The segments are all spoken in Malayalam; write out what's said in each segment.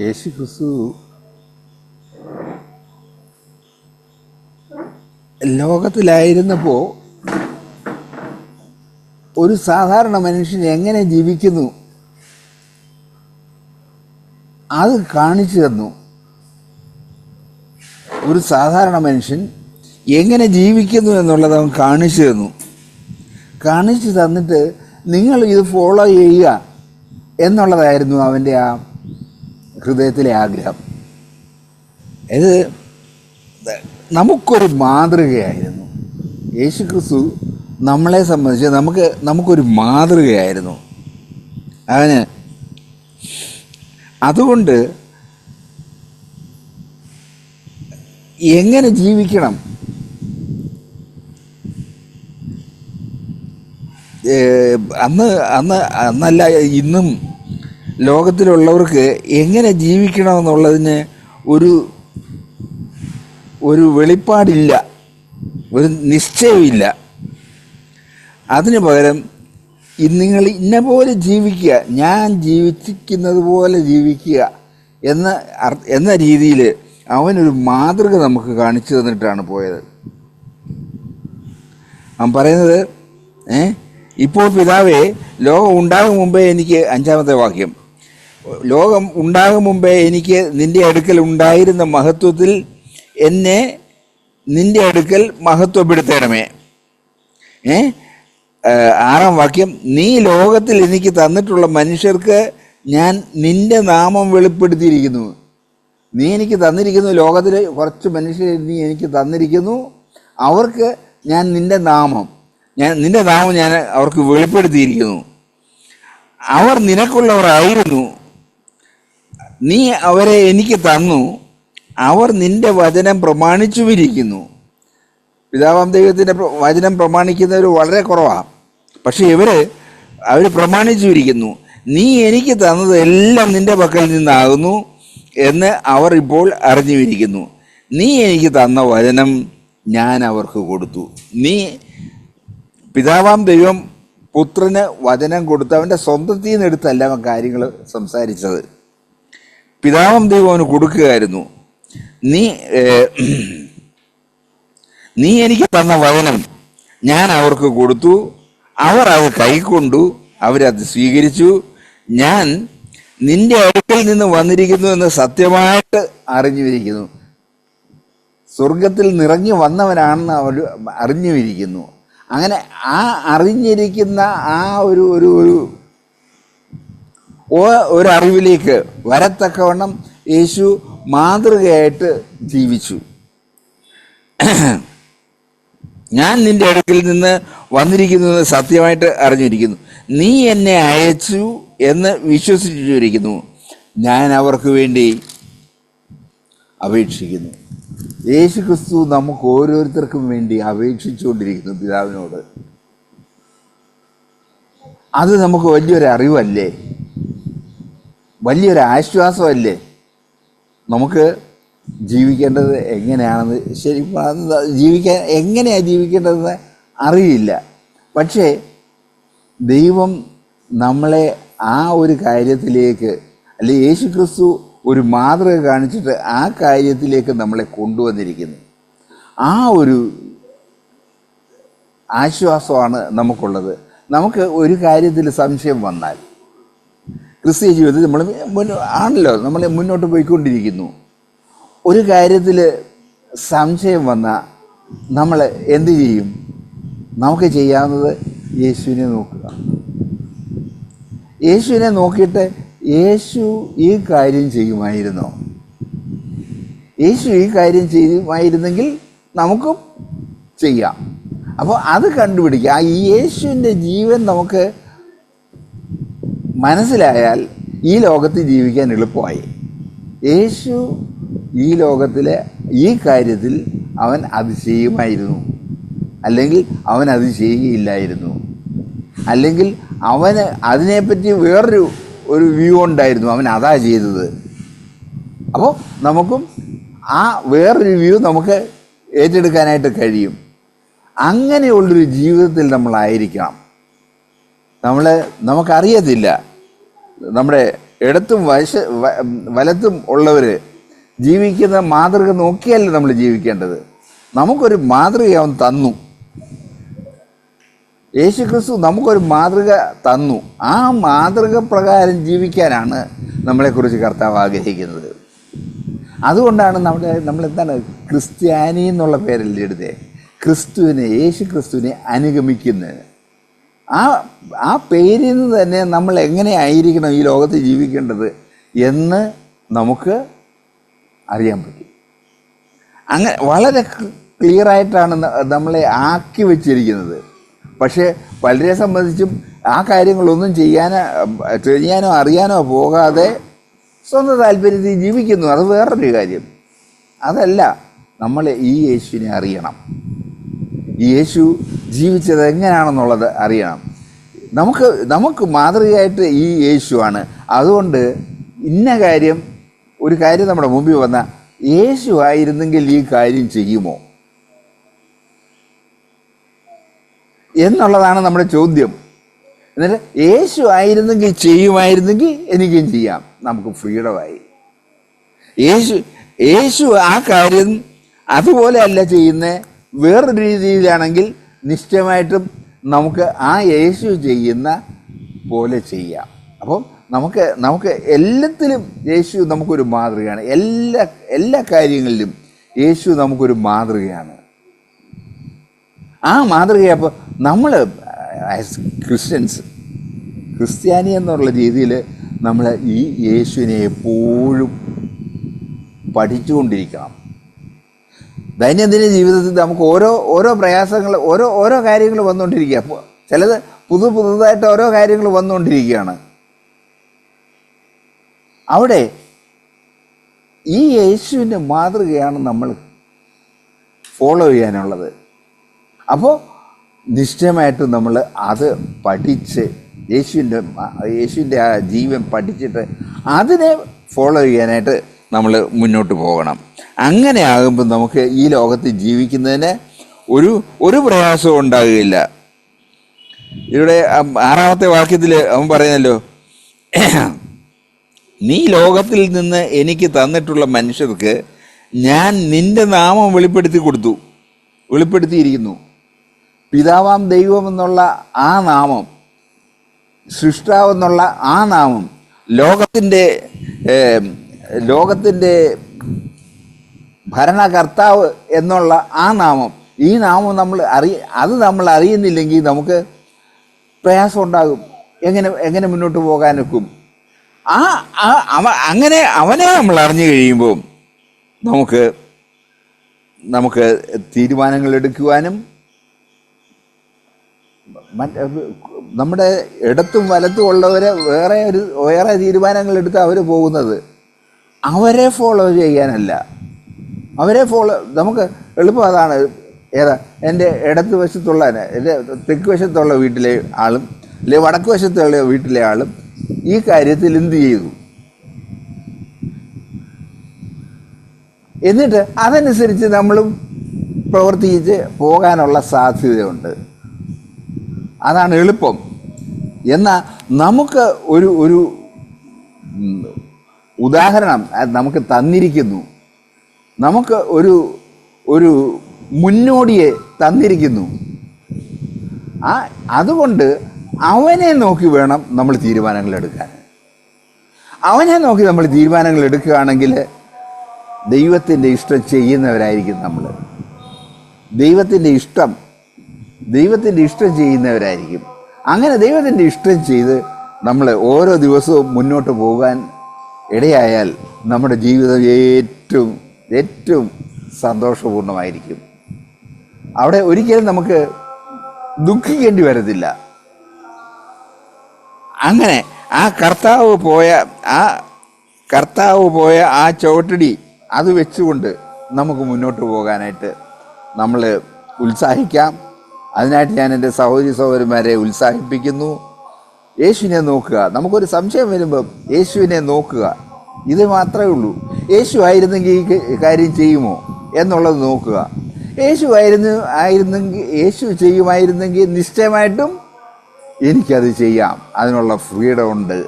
യേശു ക്രിസ്തു ലോകത്തിലായിരുന്നപ്പോൾ ഒരു സാധാരണ മനുഷ്യൻ എങ്ങനെ ജീവിക്കുന്നു അത് കാണിച്ചു തന്നു. ഒരു സാധാരണ മനുഷ്യൻ എങ്ങനെ ജീവിക്കുന്നു എന്നുള്ളത് അവൻ കാണിച്ചു തന്നു. കാണിച്ചു തന്നിട്ട് നിങ്ങൾ ഇത് ഫോളോ ചെയ്യുക എന്നുള്ളതായിരുന്നു അവൻ്റെ ആ ഹൃദയത്തിലെ ആഗ്രഹം. ഇത് നമുക്കൊരു മാതൃകയായിരുന്നു. യേശു ക്രിസ്തു നമ്മളെ സംബന്ധിച്ച് നമുക്കൊരു മാതൃകയായിരുന്നു അവന്. അതുകൊണ്ട് എങ്ങനെ ജീവിക്കണം, അന്നല്ല ഇന്നും ലോകത്തിലുള്ളവർക്ക് എങ്ങനെ ജീവിക്കണമെന്നുള്ളതിന് ഒരു വെളിപ്പാടില്ല, ഒരു നിശ്ചയമില്ല. അതിന് പകരം നിങ്ങൾ ഇന്ന പോലെ ജീവിക്കുക, ഞാൻ ജീവിക്കുന്നത് പോലെ ജീവിക്കുക എന്ന രീതിയിൽ അവനൊരു മാതൃക നമുക്ക് കാണിച്ചു തന്നിട്ടാണ് പോയത്. അവൻ പറയുന്നത്, ഇപ്പോൾ പിതാവേ, ലോകം ഉണ്ടാകും മുമ്പേ എനിക്ക്, 5-ാമത്തെ വാക്യം, ലോകം ഉണ്ടാകും മുമ്പേ എനിക്ക് നിൻ്റെ അടുക്കൽ ഉണ്ടായിരുന്ന മഹത്വത്തിൽ എന്നെ നിൻ്റെ അടുക്കൽ മഹത്വപ്പെടുത്തണമേ. 6-ാം വാക്യം, നീ ലോകത്തിൽ എനിക്ക് തന്നിട്ടുള്ള മനുഷ്യർക്ക് ഞാൻ നിൻ്റെ നാമം വെളിപ്പെടുത്തിയിരിക്കുന്നു. നീ എനിക്ക് തന്നിരിക്കുന്നു, ലോകത്തിൽ കുറച്ച് മനുഷ്യരെ നീ എനിക്ക് തന്നിരിക്കുന്നു, അവർക്ക് ഞാൻ നിൻ്റെ നാമം ഞാൻ അവർക്ക് വെളിപ്പെടുത്തിയിരിക്കുന്നു. അവർ നിനക്കുള്ളവരായിരുന്നു, നീ അവരെ എനിക്ക് തന്നു, അവർ നിൻ്റെ വചനം പ്രമാണിച്ചുമിരിക്കുന്നു. പിതാവാം ദൈവത്തിൻ്റെ വചനം പ്രമാണിക്കുന്നവർ വളരെ കുറവാണ്, പക്ഷെ അവർ പ്രമാണിച്ചുമിരിക്കുന്നു. നീ എനിക്ക് തന്നത് എല്ലാം നിൻ്റെ പക്കൽ നിന്നാകുന്നു എന്ന് അവർ ഇപ്പോൾ അറിഞ്ഞുമിരിക്കുന്നു. നീ എനിക്ക് തന്ന വചനം ഞാൻ അവർക്ക് കൊടുത്തു. പിതാവാം ദൈവം പുത്രന് വചനം കൊടുത്ത് അവൻ്റെ സ്വന്തത്തിൽ നിന്ന് എടുത്തല്ല അവൻ കാര്യങ്ങൾ സംസാരിച്ചത്. പിതാവാം ദൈവം അവന് കൊടുക്കുകയായിരുന്നു. നീ എനിക്ക് തന്ന വചനം ഞാൻ അവർക്ക് കൊടുത്തു, അവർ അത് കൈക്കൊണ്ടു, അവരത് സ്വീകരിച്ചു. ഞാൻ നിന്റെ അടുക്കൽ നിന്ന് വന്നിരിക്കുന്നു എന്ന് സത്യമായിട്ട് അറിഞ്ഞിരിക്കുന്നു. സ്വർഗത്തിൽ നിറഞ്ഞു വന്നവനാണെന്ന് അവർ അറിഞ്ഞുമിരിക്കുന്നു. അങ്ങനെ ആ അറിഞ്ഞിരിക്കുന്ന ആ ഒരു അറിവിലേക്ക് വരത്തക്കവണ്ണം യേശു മാതൃകയായിട്ട് ജീവിച്ചു. ഞാൻ നിന്റെ അടുക്കൽ നിന്ന് വന്നിരിക്കുന്നത് സത്യമായിട്ട് അറിഞ്ഞിരിക്കുന്നു. നീ എന്നെ അയച്ചു എന്ന് വിശ്വസിച്ചിരിക്കുന്നു. ഞാൻ അവർക്ക് വേണ്ടി അപേക്ഷിക്കുന്നു. യേശു ക്രിസ്തു നമുക്ക് ഓരോരുത്തർക്കും വേണ്ടി അപേക്ഷിച്ചുകൊണ്ടിരിക്കുന്നു പിതാവിനോട്. അത് നമുക്ക് വലിയൊരു അറിവല്ലേ, വലിയൊരു ആശ്വാസമല്ലേ. നമുക്ക് ജീവിക്കേണ്ടത് എങ്ങനെയാണെന്ന് എങ്ങനെയാണ് ജീവിക്കേണ്ടതെന്ന് അറിയില്ല. പക്ഷേ ദൈവം നമ്മളെ ആ ഒരു കാര്യത്തിലേക്ക്, അല്ലെങ്കിൽ യേശു ക്രിസ്തു ഒരു മാതൃക കാണിച്ചിട്ട് ആ കാര്യത്തിലേക്ക് നമ്മളെ കൊണ്ടുവന്നിരിക്കുന്നു. ആ ഒരു ആശ്വാസമാണ് നമുക്കുള്ളത്. നമുക്ക് ഒരു കാര്യത്തിൽ സംശയം വന്നാൽ, ക്രിസ്തീയ ജീവിതത്തിൽ നമ്മൾ മുന്നോട്ട് പോയിക്കൊണ്ടിരിക്കുന്നു. ഒരു കാര്യത്തിൽ സംശയം വന്നാൽ നമ്മൾ എന്ത് ചെയ്യും? നമുക്ക് ചെയ്യാവുന്നത് യേശുവിനെ നോക്കുക. യേശുവിനെ നോക്കിയിട്ട് യേശു ഈ കാര്യം ചെയ്യുമായിരുന്നോ? യേശു ഈ കാര്യം ചെയ്യുമായിരുന്നെങ്കിൽ നമുക്കും ചെയ്യാം. അപ്പോൾ അത് കണ്ടുപിടിക്കുക. ആ യേശുവിൻ്റെ ജീവൻ നമുക്ക് മനസ്സിലായാൽ ഈ ലോകത്ത് ജീവിക്കാൻ എളുപ്പമായി. യേശു ഈ ലോകത്തിലെ ഈ കാര്യത്തിൽ അവൻ അത് ചെയ്യുമായിരുന്നു, അല്ലെങ്കിൽ അവൻ അത് ചെയ്യുകയില്ലായിരുന്നു, അല്ലെങ്കിൽ അവന് അതിനെപ്പറ്റി വേറൊരു വ്യൂ ഉണ്ടായിരുന്നു, അവൻ അതാ ചെയ്തത്. അപ്പോൾ നമുക്കും ആ വേറൊരു വ്യൂ നമുക്ക് ഏറ്റെടുക്കാനായിട്ട് കഴിയും. അങ്ങനെയുള്ളൊരു ജീവിതത്തിൽ നമ്മളായിരിക്കണം. നമുക്കറിയത്തില്ല നമ്മുടെ ഇടത്തും വലത്തും ഉള്ളവർ ജീവിക്കുന്ന മാതൃക നോക്കിയല്ല നമ്മൾ ജീവിക്കേണ്ടത്. നമുക്കൊരു മാതൃക അവൻ തന്നു. യേശുക്രിസ്തു നമുക്കൊരു മാതൃക തന്നു. ആ മാതൃക പ്രകാരം ജീവിക്കാനാണ് നമ്മളെക്കുറിച്ച് കർത്താവ് ആഗ്രഹിക്കുന്നത്. അതുകൊണ്ടാണ് നമ്മളെന്താണ് ക്രിസ്ത്യാനി എന്നുള്ള പേരല്ലേ എടുത്തേ, ക്രിസ്തുവിനെ, യേശു ക്രിസ്തുവിനെ അനുഗമിക്കുന്നത്. ആ പേരിൽ നിന്ന് തന്നെ നമ്മൾ എങ്ങനെ ആയിരിക്കണം ഈ ലോകത്ത് ജീവിക്കേണ്ടത് എന്ന് നമുക്ക് അറിയാൻ പറ്റും. അങ്ങനെ വളരെ ക്ലിയറായിട്ടാണ് നമ്മളെ ആക്കി വച്ചിരിക്കുന്നത്. പക്ഷേ പലരെ സംബന്ധിച്ചും ആ കാര്യങ്ങളൊന്നും ചെയ്യാനോ അറിയാനോ പോകാതെ സ്വന്തം താല്പര്യത്തിൽ ജീവിക്കുന്നു. അത് വേറൊരു കാര്യം. അതല്ല, നമ്മൾ ഈ യേശുവിനെ അറിയണം. ഈ യേശു ജീവിച്ചത് എങ്ങനെയാണെന്നുള്ളത് അറിയണം. നമുക്ക് മാതൃകയായിട്ട് ഈ യേശുവാണ്. അതുകൊണ്ട് ഒരു കാര്യം നമ്മുടെ മുമ്പിൽ വന്നാൽ യേശു ആയിരുന്നെങ്കിൽ ഈ കാര്യം ചെയ്യുമോ എന്നുള്ളതാണ് നമ്മുടെ ചോദ്യം. എന്നിട്ട് യേശു ആയിരുന്നെങ്കിൽ ചെയ്യുമായിരുന്നെങ്കിൽ എനിക്കും ചെയ്യാം, നമുക്ക് ഫ്രീഡമായി. യേശു ആ കാര്യം അതുപോലെ അല്ല ചെയ്യുന്നത്, വേറൊരു രീതിയിലാണെങ്കിൽ നിശ്ചയമായിട്ടും നമുക്ക് ആ യേശു ചെയ്യുന്ന പോലെ ചെയ്യാം. അപ്പം നമുക്ക് എല്ലാത്തിലും യേശു നമുക്കൊരു മാതൃകയാണ്. എല്ലാ കാര്യങ്ങളിലും യേശു നമുക്കൊരു മാതൃകയാണ്. ആ മാതൃക അപ്പോൾ നമ്മൾ ആസ് ക്രിസ്ത്യാനി എന്നുള്ള രീതിയിൽ നമ്മൾ ഈ യേശുവിനെ എപ്പോഴും പഠിച്ചുകൊണ്ടിരിക്കണം. ദൈനംദിന ജീവിതത്തിൽ നമുക്ക് ഓരോ പ്രയാസങ്ങൾ, ഓരോ കാര്യങ്ങൾ വന്നുകൊണ്ടിരിക്കുക. ചിലത് പുതുതായിട്ട് ഓരോ കാര്യങ്ങൾ വന്നുകൊണ്ടിരിക്കുകയാണ്. അവിടെ ഈ യേശുവിൻ്റെ മാതൃകയാണ് നമ്മൾ ഫോളോ ചെയ്യാനുള്ളത്. അപ്പോൾ നിശ്ചയമായിട്ടും നമ്മൾ അത് പഠിച്ച് യേശുവിൻ്റെ ആ ജീവൻ പഠിച്ചിട്ട് അതിനെ ഫോളോ ചെയ്യാനായിട്ട് നമ്മൾ മുന്നോട്ട് പോകണം. അങ്ങനെ ആകുമ്പോൾ നമുക്ക് ഈ ലോകത്ത് ജീവിക്കുന്നതിന് ഒരു പ്രയാസവും ഉണ്ടാകുകയില്ല. ഇവിടെ 6-ാമത്തെ വാക്യത്തിൽ അവൻ പറയുന്നല്ലോ, നീ ലോകത്തിൽ നിന്ന് എനിക്ക് തന്നിട്ടുള്ള മനുഷ്യർക്ക് ഞാൻ നിന്റെ നാമം വെളിപ്പെടുത്തിയിരിക്കുന്നു. പിതാവാം ദൈവം എന്നുള്ള ആ നാമം, സൃഷ്ടാവെന്നുള്ള ആ നാമം, ലോകത്തിൻ്റെ ഭരണകർത്താവ് എന്നുള്ള ആ നാമം, ഈ നാമം നമ്മൾ അറിയുന്നില്ലെങ്കിൽ നമുക്ക് പ്രയാസം ഉണ്ടാകും. എങ്ങനെ മുന്നോട്ട് പോകാനൊക്കും? അങ്ങനെ അവനെ നമ്മൾ അറിഞ്ഞു കഴിയുമ്പോൾ നമുക്ക് തീരുമാനങ്ങൾ എടുക്കുവാനും, നമ്മുടെ ഇടത്തും വലത്തും ഉള്ളവരെ വേറെ തീരുമാനങ്ങൾ എടുത്ത് അവർ പോകുന്നത് അവരെ ഫോളോ ചെയ്യാനല്ല. നമുക്ക് എളുപ്പം അതാണ്. എൻ്റെ ഇടത്ത് വശത്തുള്ള, എൻ്റെ തെക്ക് വശത്തുള്ള വീട്ടിലെ ആളും അല്ലെങ്കിൽ വടക്ക് വശത്തുള്ള വീട്ടിലെ ആളും ഈ കാര്യത്തിൽ എന്ത് ചെയ്തു, എന്നിട്ട് അതനുസരിച്ച് നമ്മളും പ്രവർത്തിച്ച് പോകാനുള്ള സാധ്യതയുണ്ട്. അതാണ് എളുപ്പം. എന്നാൽ നമുക്ക് ഒരു ഉദാഹരണം നമുക്ക് തന്നിരിക്കുന്നു. നമുക്ക് ഒരു മുന്നോടിയെ തന്നിരിക്കുന്നു. അതുകൊണ്ട് അവനെ നോക്കി വേണം നമ്മൾ തീരുമാനങ്ങൾ എടുക്കാൻ. അവനെ നോക്കി നമ്മൾ തീരുമാനങ്ങൾ എടുക്കുകയാണെങ്കിൽ ദൈവത്തിൻ്റെ ഇഷ്ടം ചെയ്യുന്നവരായിരിക്കും നമ്മൾ. ദൈവത്തിൻ്റെ ഇഷ്ടം ചെയ്യുന്നവരായിരിക്കും. അങ്ങനെ ദൈവത്തിൻ്റെ ഇഷ്ടം ചെയ്ത് നമ്മൾ ഓരോ ദിവസവും മുന്നോട്ട് പോകാൻ ഇടയായാൽ നമ്മുടെ ജീവിതം ഏറ്റവും സന്തോഷപൂർണ്ണമായിരിക്കും. അവിടെ ഒരിക്കലും നമുക്ക് ദുഃഖിക്കേണ്ടി വരത്തില്ല. അങ്ങനെ ആ കർത്താവ് പോയ ആ ചുവട്ടടി അത് വെച്ചുകൊണ്ട് നമുക്ക് മുന്നോട്ട് പോകാനായിട്ട് നമ്മൾ ഉത്സാഹിക്കാം. അതിനായിട്ട് ഞാൻ എൻ്റെ സഹോദരന്മാരെ ഉത്സാഹിപ്പിക്കുന്നു. യേശുവിനെ നോക്കുക. നമുക്കൊരു സംശയം വരുമ്പം യേശുവിനെ നോക്കുക. ഇത് മാത്രമേ ഉള്ളൂ. യേശു ആയിരുന്നെങ്കിൽ ഈ കാര്യം ചെയ്യുമോ എന്നുള്ളത് നോക്കുക. യേശു ചെയ്യുമായിരുന്നെങ്കിൽ നിശ്ചയമായിട്ടും എനിക്കത് ചെയ്യാം, അതിനുള്ള ഫ്രീഡം ഉണ്ട്.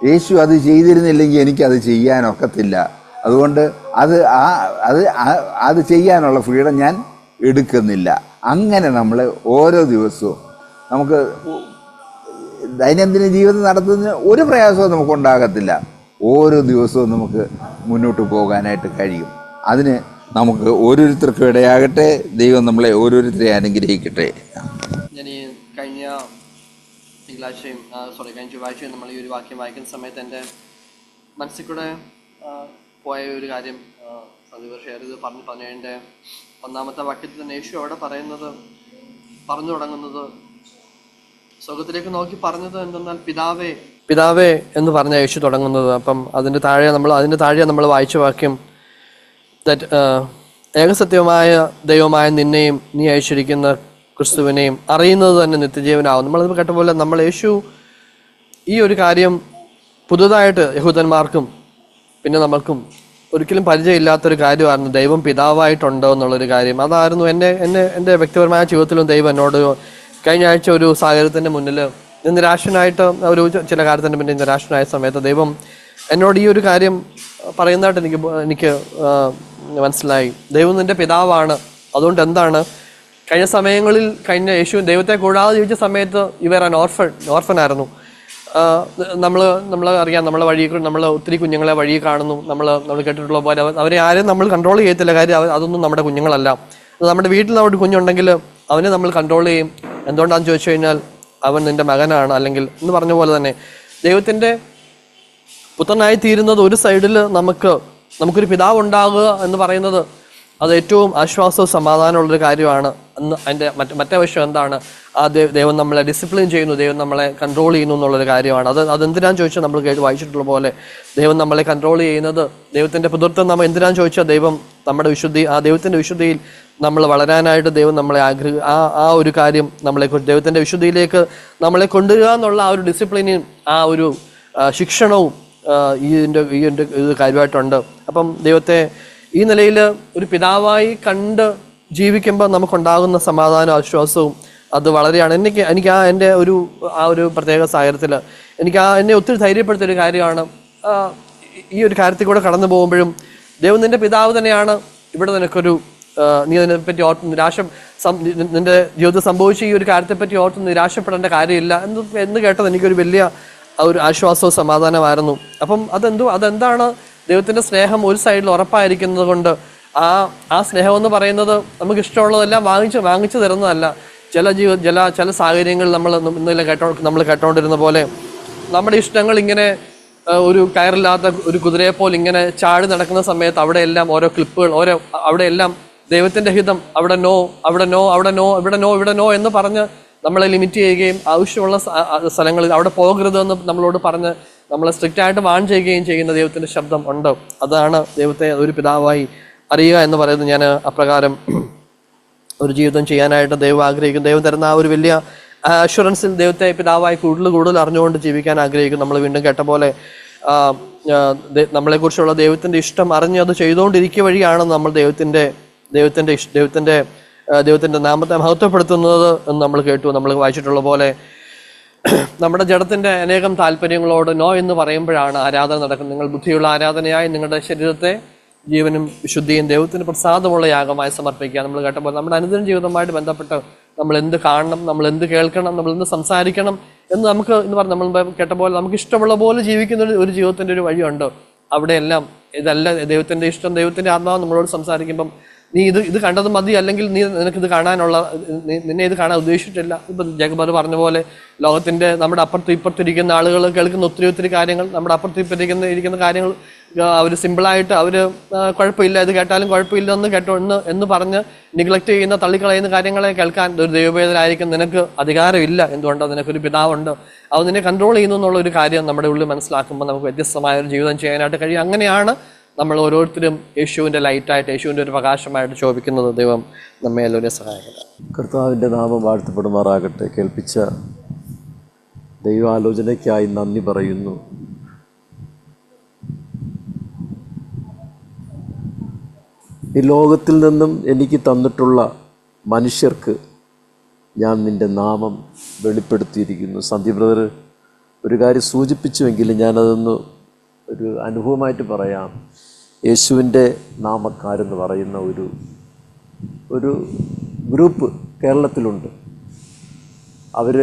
യേശു അത് ചെയ്തിരുന്നില്ലെങ്കിൽ എനിക്കത് ചെയ്യാനൊക്കത്തില്ല. അതുകൊണ്ട് അത് ചെയ്യാനുള്ള ഫ്രീഡം ഞാൻ എടുക്കുന്നില്ല. അങ്ങനെ നമ്മൾ ഓരോ ദിവസവും നമുക്ക് ദൈനംദിന ജീവിതം നടത്തുന്ന ഒരു പ്രയാസവും നമുക്കുണ്ടാകത്തില്ല. ഓരോ ദിവസവും നമുക്ക് മുന്നോട്ട് പോകാനായിട്ട് കഴിയും. അതിന് നമുക്ക് ഓരോരുത്തർക്കും ഇടയാകട്ടെ. ദൈവം നമ്മളെ ഓരോരുത്തരെ അനുഗ്രഹിക്കട്ടെ. ഞാൻ ഈ കഴിഞ്ഞ ചൊവ്വാഴ്ചയും നമ്മൾ ഈ ഒരു വാക്യം വായിക്കുന്ന സമയത്ത് എൻ്റെ മനസ്സിൽ കൂടെ പോയ ഒരു കാര്യം സന്ദീപ് ഷെയർ ചെയ്ത് പറഞ്ഞതിൻ്റെ ഒന്നാമത്തെ വാക്യത്തിൽ തന്നെ യേശു അവിടെ പറഞ്ഞു തുടങ്ങുന്നത്, സ്വർഗത്തിലേക്ക് നോക്കി പറഞ്ഞത് എന്തെന്നാൽ പിതാവേ പിതാവേ എന്ന് പറഞ്ഞ യേശു തുടങ്ങുന്നത്. അപ്പം അതിൻ്റെ താഴെ നമ്മൾ വായിച്ച വാക്യം ഏകസത്യമായ ദൈവമായ നിന്നെയും നീ അയച്ചിരിക്കുന്ന ക്രിസ്തുവിനെയും അറിയുന്നത് തന്നെ നിത്യജീവനാവും. നമ്മളത് കേട്ട പോലെ നമ്മൾ യേശു ഈ ഒരു കാര്യം പുതുതായിട്ട് യഹൂദന്മാർക്കും പിന്നെ നമ്മൾക്കും ഒരിക്കലും പരിചയമില്ലാത്തൊരു കാര്യമായിരുന്നു, ദൈവം പിതാവായിട്ടുണ്ടോ എന്നുള്ളൊരു കാര്യം. അതായിരുന്നു എൻ്റെ വ്യക്തിപരമായ ജീവിതത്തിലും ദൈവം എന്നോട് കഴിഞ്ഞ ആഴ്ച ഒരു സാഹചര്യത്തിൻ്റെ മുന്നിൽ നിരാശനായിട്ട് ചില കാര്യത്തിൻ്റെ മുന്നിൽ നിരാശനായ സമയത്ത് ദൈവം എന്നോട് ഈ ഒരു കാര്യം പറയുന്നതായിട്ട് എനിക്ക് മനസ്സിലായി. ദൈവം നിൻ്റെ പിതാവാണ്. അതുകൊണ്ട് എന്താണ് കഴിഞ്ഞ യേശു ദൈവത്തെ കൂടാതെ ജീവിച്ച സമയത്ത് ഇവർ ഓർഫൻ ആയിരുന്നു. നമ്മൾ അറിയാം, നമ്മൾ ഒത്തിരി കുഞ്ഞുങ്ങളെ വഴി കാണുന്നു. നമ്മൾ കേട്ടിട്ടുള്ള പോലെ അവരെ ആരെയും നമ്മൾ കൺട്രോൾ ചെയ്യത്തില്ല. കാര്യം അതൊന്നും നമ്മുടെ കുഞ്ഞുങ്ങളല്ല. നമ്മുടെ വീട്ടിൽ നമ്മുടെ കുഞ്ഞുണ്ടെങ്കിൽ അവനെ നമ്മൾ കൺട്രോൾ ചെയ്യും. എന്തുകൊണ്ടാണെന്ന് ചോദിച്ചു കഴിഞ്ഞാൽ അവൻ നിൻ്റെ മകനാണ്. അല്ലെങ്കിൽ എന്ന് പറഞ്ഞ പോലെ തന്നെ ദൈവത്തിൻ്റെ പുത്രനായി തീരുന്നത് ഒരു സൈഡിൽ നമുക്കൊരു പിതാവ് ഉണ്ടാകുക എന്ന് പറയുന്നത് അത് ഏറ്റവും ആശ്വാസവും സമാധാനമുള്ളൊരു കാര്യമാണ്. അതിൻ്റെ മറ്റേ വശം എന്താണ്? ദൈവം നമ്മളെ ഡിസിപ്ലിൻ ചെയ്യുന്നു, ദൈവം നമ്മളെ കൺട്രോൾ ചെയ്യുന്നു എന്നുള്ളൊരു കാര്യമാണ്. അതെന്തിനാന്ന് ചോദിച്ചാൽ നമ്മൾ വായിച്ചിട്ടുള്ള പോലെ ദൈവം നമ്മളെ കൺട്രോൾ ചെയ്യുന്നത്, ദൈവത്തിൻ്റെ പുത്രത്വം നമ്മൾ എന്തിനാന്ന് ചോദിച്ചാൽ ദൈവം നമ്മുടെ ദൈവത്തിൻ്റെ വിശുദ്ധിയിൽ നമ്മൾ വളരാനായിട്ട് ദൈവം നമ്മളെ ആ ഒരു കാര്യം ദൈവത്തിൻ്റെ വിശുദ്ധിയിലേക്ക് നമ്മളെ കൊണ്ടുവരിക എന്നുള്ള ആ ഒരു ഡിസിപ്ലിനും ആ ഒരു ശിക്ഷണവും ഇതിൻ്റെ ഇത് കാര്യമായിട്ടുണ്ട്. അപ്പം ദൈവത്തെ ഈ നിലയിൽ ഒരു പിതാവായി കണ്ട് ജീവിക്കുമ്പോൾ നമുക്കുണ്ടാകുന്ന സമാധാനവും ആശ്വാസവും അത് വളരെയാണ്. എനിക്ക് എൻ്റെ ആ ഒരു പ്രത്യേക സാഹചര്യത്തിൽ എന്നെ ഒത്തിരി ധൈര്യപ്പെടുത്തിയൊരു കാര്യമാണ്. ഈ ഒരു കാര്യത്തിൽ കൂടെ കടന്നു പോകുമ്പോഴും ദൈവം നിൻ്റെ പിതാവ് തന്നെയാണ്. ഇവിടെ നിനക്കൊരു നീ അതിനെപ്പറ്റി നിൻ്റെ ജീവിതത്തിൽ സംഭവിച്ച ഈ ഒരു കാര്യത്തെപ്പറ്റി ഓർത്ത് നിരാശപ്പെടേണ്ട കാര്യമില്ല എന്ന് കേട്ടത് എനിക്കൊരു വലിയ ഒരു ആശ്വാസവും സമാധാനമായിരുന്നു. അപ്പം അതെന്താണ്? ദൈവത്തിൻ്റെ സ്നേഹം ഒരു സൈഡിൽ ഉറപ്പായിരിക്കുന്നത് കൊണ്ട് ആ സ്നേഹം എന്ന് പറയുന്നത് നമുക്ക് ഇഷ്ടമുള്ളതെല്ലാം വാങ്ങിച്ചു തരുന്നതല്ല. ചില സാഹചര്യങ്ങളിൽ നമ്മൾ കേട്ടോണ്ടിരുന്ന പോലെ നമ്മുടെ ഇഷ്ടങ്ങൾ ഇങ്ങനെ ഒരു കയറില്ലാത്ത ഒരു കുതിരയെ പോലെ ഇങ്ങനെ ചാടി നടക്കുന്ന സമയത്ത് അവിടെയെല്ലാം ഓരോ ക്ലിപ്പുകൾ അവിടെയെല്ലാം ദൈവത്തിൻ്റെ ഹിതം അവിടെ നോ എന്ന് പറഞ്ഞ് നമ്മളെ ലിമിറ്റ് ചെയ്യുകയും ആവശ്യമുള്ള സ്ഥലങ്ങളിൽ അവിടെ പോകരുതെന്ന് നമ്മളോട് പറഞ്ഞ് നമ്മളെ സ്ട്രിക്റ്റായിട്ട് വാൺ ചെയ്യുകയും ചെയ്യുന്ന ദൈവത്തിൻ്റെ ശബ്ദം ഉണ്ട്. അതാണ് ദൈവത്തെ ഒരു പിതാവായി അറിയുക എന്ന് പറയുന്നത്. ഞാൻ അപ്രകാരം ഒരു ജീവിതം ചെയ്യാനായിട്ട് ദൈവം ആഗ്രഹിക്കും. ദൈവം തരുന്ന ആ ഒരു വലിയ അഷുറൻസിൽ ദൈവത്തെ പിതാവായി കൂടുതൽ അറിഞ്ഞുകൊണ്ട് ജീവിക്കാൻ ആഗ്രഹിക്കും. നമ്മൾ വീണ്ടും കേട്ട പോലെ നമ്മളെക്കുറിച്ചുള്ള ദൈവത്തിൻ്റെ ഇഷ്ടം അറിഞ്ഞ് അത് ചെയ്തുകൊണ്ടിരിക്കുക വഴിയാണ് നമ്മൾ ദൈവത്തിൻ്റെ നാമത്തെ മഹത്വപ്പെടുത്തുന്നത് എന്ന് നമ്മൾ കേട്ടു. നമ്മൾ വായിച്ചിട്ടുള്ള പോലെ നമ്മുടെ ജഡത്തിൻ്റെ അനേകം താല്പര്യങ്ങളോട് നോ എന്ന് പറയുമ്പോഴാണ് ആരാധന നടക്കുന്നത്. നിങ്ങൾ ബുദ്ധിയുള്ള ആരാധനയായി നിങ്ങളുടെ ശരീരത്തെ ജീവനും വിശുദ്ധിയും ദൈവത്തിന് പ്രസാദമുള്ള യാഗമായി സമർപ്പിക്കുക. നമ്മൾ കേട്ടപ്പോൾ നമ്മുടെ അനുദിന ജീവിതവുമായിട്ട് ബന്ധപ്പെട്ട് നമ്മൾ എന്ത് കാണണം, നമ്മൾ എന്ത് കേൾക്കണം, നമ്മൾ എന്ത് സംസാരിക്കണം എന്ന് നമ്മൾ കേട്ട പോലെ നമുക്ക് ഇഷ്ടമുള്ള പോലെ ജീവിക്കുന്ന ഒരു ജീവിതത്തിൻ്റെ ഒരു വഴിയുണ്ട്. അവിടെയെല്ലാം ഇതല്ല ദൈവത്തിൻ്റെ ഇഷ്ടം. ദൈവത്തിൻ്റെ ആത്മാവ് നമ്മളോട് സംസാരിക്കുമ്പം നീ ഇത് കണ്ടത് മതി, അല്ലെങ്കിൽ നിനക്കിത് നിന്നെ ഇത് കാണാൻ ഉദ്ദേശിച്ചിട്ടില്ല. ഇപ്പം ജഗബർ പറഞ്ഞ പോലെ ലോകത്തിൻ്റെ നമ്മുടെ ഇപ്പുറത്തിരിക്കുന്ന ആളുകൾ കേൾക്കുന്ന ഒത്തിരി കാര്യങ്ങൾ, നമ്മുടെ ഇരിക്കുന്ന കാര്യങ്ങൾ അവർ സിമ്പിളായിട്ട് കുഴപ്പമില്ല, ഇത് കേട്ടാലും കുഴപ്പമില്ല എന്ന് പറഞ്ഞ് നിഗ്ലക്റ്റ് ചെയ്യുന്ന തള്ളിക്കളയുന്ന കാര്യങ്ങളെ കേൾക്കാൻ ഒരു ദൈവവേദനായിരിക്കും നിനക്ക് അധികാരമില്ല. എന്തുകൊണ്ടോ നിനക്കൊരു പിതാവുണ്ട്, അത് നിന്നെ കൺട്രോൾ ചെയ്യുന്നു എന്നുള്ള ഒരു കാര്യം നമ്മുടെ ഉള്ളിൽ മനസ്സിലാക്കുമ്പോൾ നമുക്ക് വ്യത്യസ്തമായ ഒരു ജീവിതം ചെയ്യാനായിട്ട് കഴിയും. അങ്ങനെയാണ് നമ്മൾ ഓരോരുത്തരും യേശുവിൻ്റെ ലൈറ്റായിട്ട്, യേശുവിൻ്റെ ഒരു പ്രകാശമായിട്ട് ശോഭിക്കുന്നത്. ദൈവം നമ്മെ എല്ലാവരെയും സഹായിക്കട്ടെ. കർത്താവിൻ്റെ നാമം വാഴ്ത്തപ്പെടുമാറാകട്ടെ. കേൾപ്പിച്ച ദൈവാലോചനയ്ക്കായി നന്ദി പറയുന്നു. ഈ ലോകത്തിൽ നിന്നും എനിക്ക് തന്നിട്ടുള്ള മനുഷ്യർക്ക് ഞാൻ നിൻ്റെ നാമം വെളിപ്പെടുത്തിയിരിക്കുന്നു. സന്ധ്യ ബ്രദർ ഒരു കാര്യം സൂചിപ്പിച്ചുവെങ്കിലും ഞാനതൊന്ന് ഒരു അനുഭവമായിട്ട് പറയാം. യേശുവിൻ്റെ നാമക്കാരെന്ന് പറയുന്ന ഒരു ഗ്രൂപ്പ് കേരളത്തിലുണ്ട്. അവർ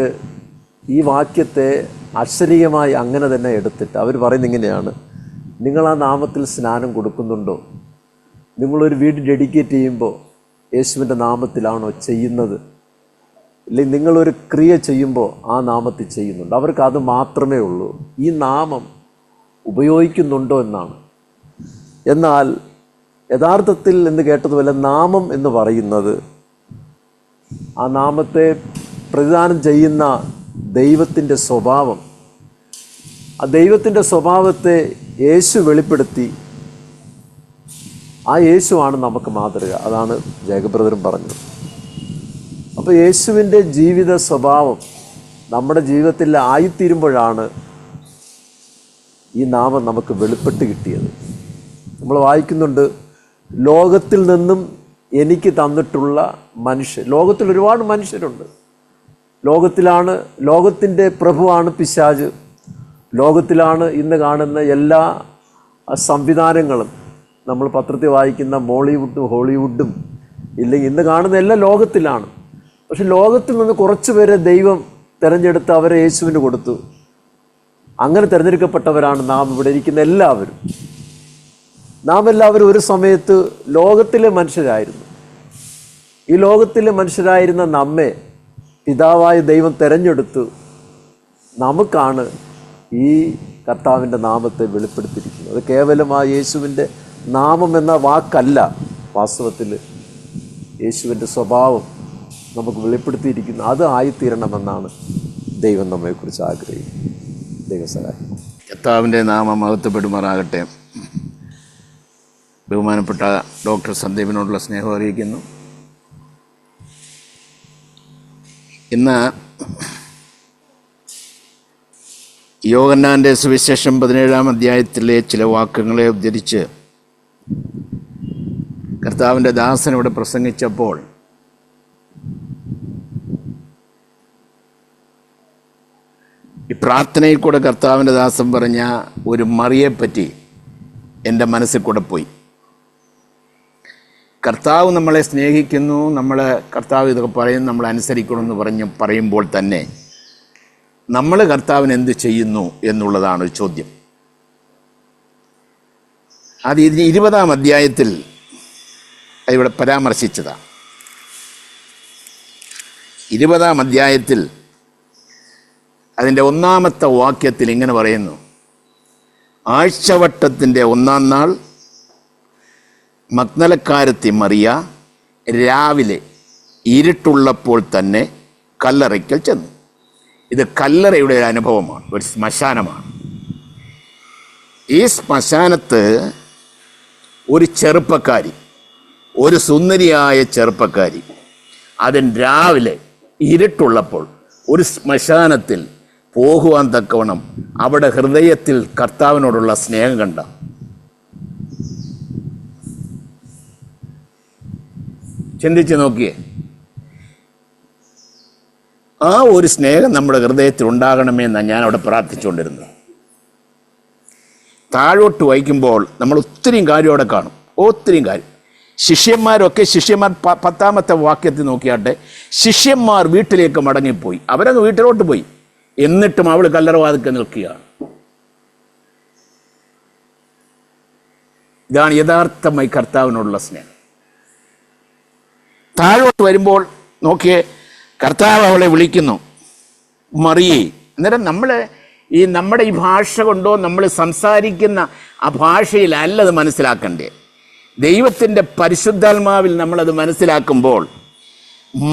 ഈ വാക്യത്തെ അക്ഷരീയമായി അങ്ങനെ തന്നെ എടുത്തിട്ട് അവർ പറയുന്നത് ഇങ്ങനെയാണ്: നിങ്ങൾ ആ നാമത്തിൽ സ്നാനം കൊടുക്കുന്നുണ്ടോ? നിങ്ങളൊരു വീട് ഡെഡിക്കേറ്റ് ചെയ്യുമ്പോൾ യേശുവിൻ്റെ നാമത്തിലാണോ ചെയ്യുന്നത്? ഇല്ലെങ്കിൽ നിങ്ങളൊരു ക്രിയ ചെയ്യുമ്പോൾ ആ നാമത്തിൽ ചെയ്യുന്നുണ്ട്. അവർക്ക് അത് മാത്രമേ ഉള്ളൂ. ഈ നാമം ഉപയോഗിക്കുന്നുണ്ടോ എന്നാണ്. എന്നാൽ യഥാർത്ഥത്തിൽ എന്ന് കേട്ടതുപോലെ നാമം എന്ന് പറയുന്നത് ആ നാമത്തെ പ്രതിദാനം ചെയ്യുന്ന ദൈവത്തിൻ്റെ സ്വഭാവം, ആ ദൈവത്തിൻ്റെ സ്വഭാവത്തെ യേശു വെളിപ്പെടുത്തി. ആ യേശുവാണ് നമുക്ക് മാതൃക. അതാണ് ജേക്കബ് പറഞ്ഞത്. അപ്പോൾ യേശുവിൻ്റെ ജീവിത സ്വഭാവം നമ്മുടെ ജീവിതത്തിൽ ആയിത്തീരുമ്പോഴാണ് ഈ നാമം നമുക്ക് വെളിപ്പെട്ട് കിട്ടിയത്. നമ്മൾ വായിക്കുന്നുണ്ട്, ലോകത്തിൽ നിന്നും എനിക്ക് തന്നിട്ടുള്ള മനുഷ്യർ. ലോകത്തിൽ ഒരുപാട് മനുഷ്യരുണ്ട്. ലോകത്തിൻ്റെ പ്രഭുവാണ് പിശാച്. ലോകത്തിലാണ് ഇന്ന് കാണുന്ന എല്ലാ സംവിധാനങ്ങളും. നമ്മൾ പത്രത്തിൽ വായിക്കുന്ന മോളിവുഡും ഹോളിവുഡും ഇല്ലെങ്കിൽ ഇന്ന് കാണുന്ന എല്ലാം ലോകത്തിലാണ്. പക്ഷെ ലോകത്തിൽ നിന്ന് കുറച്ച് പേരെ ദൈവം തിരഞ്ഞെടുത്ത് അവരെ യേശുവിന് കൊടുത്തു. അങ്ങനെ തിരഞ്ഞെടുക്കപ്പെട്ടവരാണ് നാം ഇവിടെ ഇരിക്കുന്ന എല്ലാവരും. നാം എല്ലാവരും ഒരു സമയത്ത് ലോകത്തിലെ മനുഷ്യരായിരുന്നു. ഈ ലോകത്തിലെ മനുഷ്യരായിരുന്ന നമ്മെ പിതാവായ ദൈവം തിരഞ്ഞെടുത്തു. നമുക്കാണ് ഈ കർത്താവിൻ്റെ നാമത്തെ വെളിപ്പെടുത്തിയിരിക്കുന്നത്. അത് കേവലം ആ യേശുവിൻ്റെ നാമം എന്ന വാക്കല്ല, വാസ്തവത്തിൽ യേശുവിൻ്റെ സ്വഭാവം നമുക്ക് വെളിപ്പെടുത്തിയിരിക്കുന്നു. അത് ആയിത്തീരണമെന്നാണ് ദൈവം നമ്മെക്കുറിച്ച് ആഗ്രഹിക്കുന്നത്. ദൈവസഹായം. കർത്താവിൻ്റെ നാമം മഹത്വപ്പെടുമാറാകട്ടെ. ബഹുമാനപ്പെട്ട ഡോക്ടർ സന്ദീപിനോടുള്ള സ്നേഹം അറിയിക്കുന്നു. ഇന്ന് യോഹന്നാൻ്റെ സുവിശേഷം 17-ാം അധ്യായത്തിലെ ചില വാക്യങ്ങളെ ഉദ്ധരിച്ച് കർത്താവിൻ്റെ ദാസൻ ഇവിടെ പ്രസംഗിച്ചപ്പോൾ ഈ പ്രാർത്ഥനയിൽ കൂടെ കർത്താവിൻ്റെ ദാസൻ പറഞ്ഞ ഒരു മറിയെപ്പറ്റി എൻ്റെ മനസ്സിൽ കൂടെ പോയി. കർത്താവ് നമ്മളെ സ്നേഹിക്കുന്നു, കർത്താവ് ഇതൊക്കെ പറയും, നമ്മൾ അനുസരിക്കണമെന്ന് പറയുമ്പോൾ തന്നെ നമ്മൾ കർത്താവിന് എന്ത് ചെയ്യുന്നു എന്നുള്ളതാണ് ഒരു ചോദ്യം. അത് 20-ാം അധ്യായത്തിൽ ഇവിടെ പരാമർശിച്ചതാണ്. 20-ാം അധ്യായത്തിൽ അതിൻ്റെ 1-ാമത്തെ വാക്യത്തിൽ ഇങ്ങനെ പറയുന്നു: ആഴ്ചവട്ടത്തിൻ്റെ 1-ാം നാൾ മഗ്ദലക്കാരത്തി മറിയ രാവിലെ ഇരുട്ടുള്ളപ്പോൾ തന്നെ കല്ലറയ്ക്കൽ ചെന്നു. ഇത് കല്ലറയുടെ ഒരു അനുഭവമാണ്, ഒരു ശ്മശാനമാണ്. ഈ ശ്മശാനത്ത് ഒരു ചെറുപ്പക്കാരി, ഒരു സുന്ദരിയായ ചെറുപ്പക്കാരി, അതിന് രാവിലെ ഇരുട്ടുള്ളപ്പോൾ ഒരു ശ്മശാനത്തിൽ പോകുവാൻ തക്കവണ്ണം അവിടെ ഹൃദയത്തിൽ കർത്താവിനോടുള്ള സ്നേഹം കണ്ട. ചിന്തിച്ച് നോക്കിയേ. ആ ഒരു സ്നേഹം നമ്മുടെ ഹൃദയത്തിൽ ഉണ്ടാകണമെന്നാണ് ഞാൻ അവിടെ പ്രാർത്ഥിച്ചുകൊണ്ടിരുന്നത്. താഴോട്ട് വായിക്കുമ്പോൾ നമ്മൾ ഒത്തിരിയും കാര്യം അവിടെ കാണും, ഒത്തിരിയും കാര്യം. ശിഷ്യന്മാർ 10-ാമത്തെ വാക്യത്തിൽ നോക്കിയാട്ടെ, ശിഷ്യന്മാർ വീട്ടിലേക്ക് മടങ്ങിപ്പോയി. അവരങ്ങ് വീട്ടിലോട്ട് പോയി. എന്നിട്ടും അവൾ കല്ലറവാതിൽക്കൽ നിൽക്കുകയാണ്. ഇതാണ് യഥാർത്ഥമായി കർത്താവിനോടുള്ള സ്നേഹം. താഴോട്ട് വരുമ്പോൾ നോക്കിയേ, കർത്താവ് അവളെ വിളിക്കുന്നു, മറിയേ. അന്നേരം നമ്മുടെ ഈ ഭാഷ കൊണ്ടോ നമ്മൾ സംസാരിക്കുന്ന ആ ഭാഷയിലല്ല അത് മനസ്സിലാക്കണ്ടേ. ദൈവത്തിൻ്റെ പരിശുദ്ധാത്മാവിൽ നമ്മളത് മനസ്സിലാക്കുമ്പോൾ,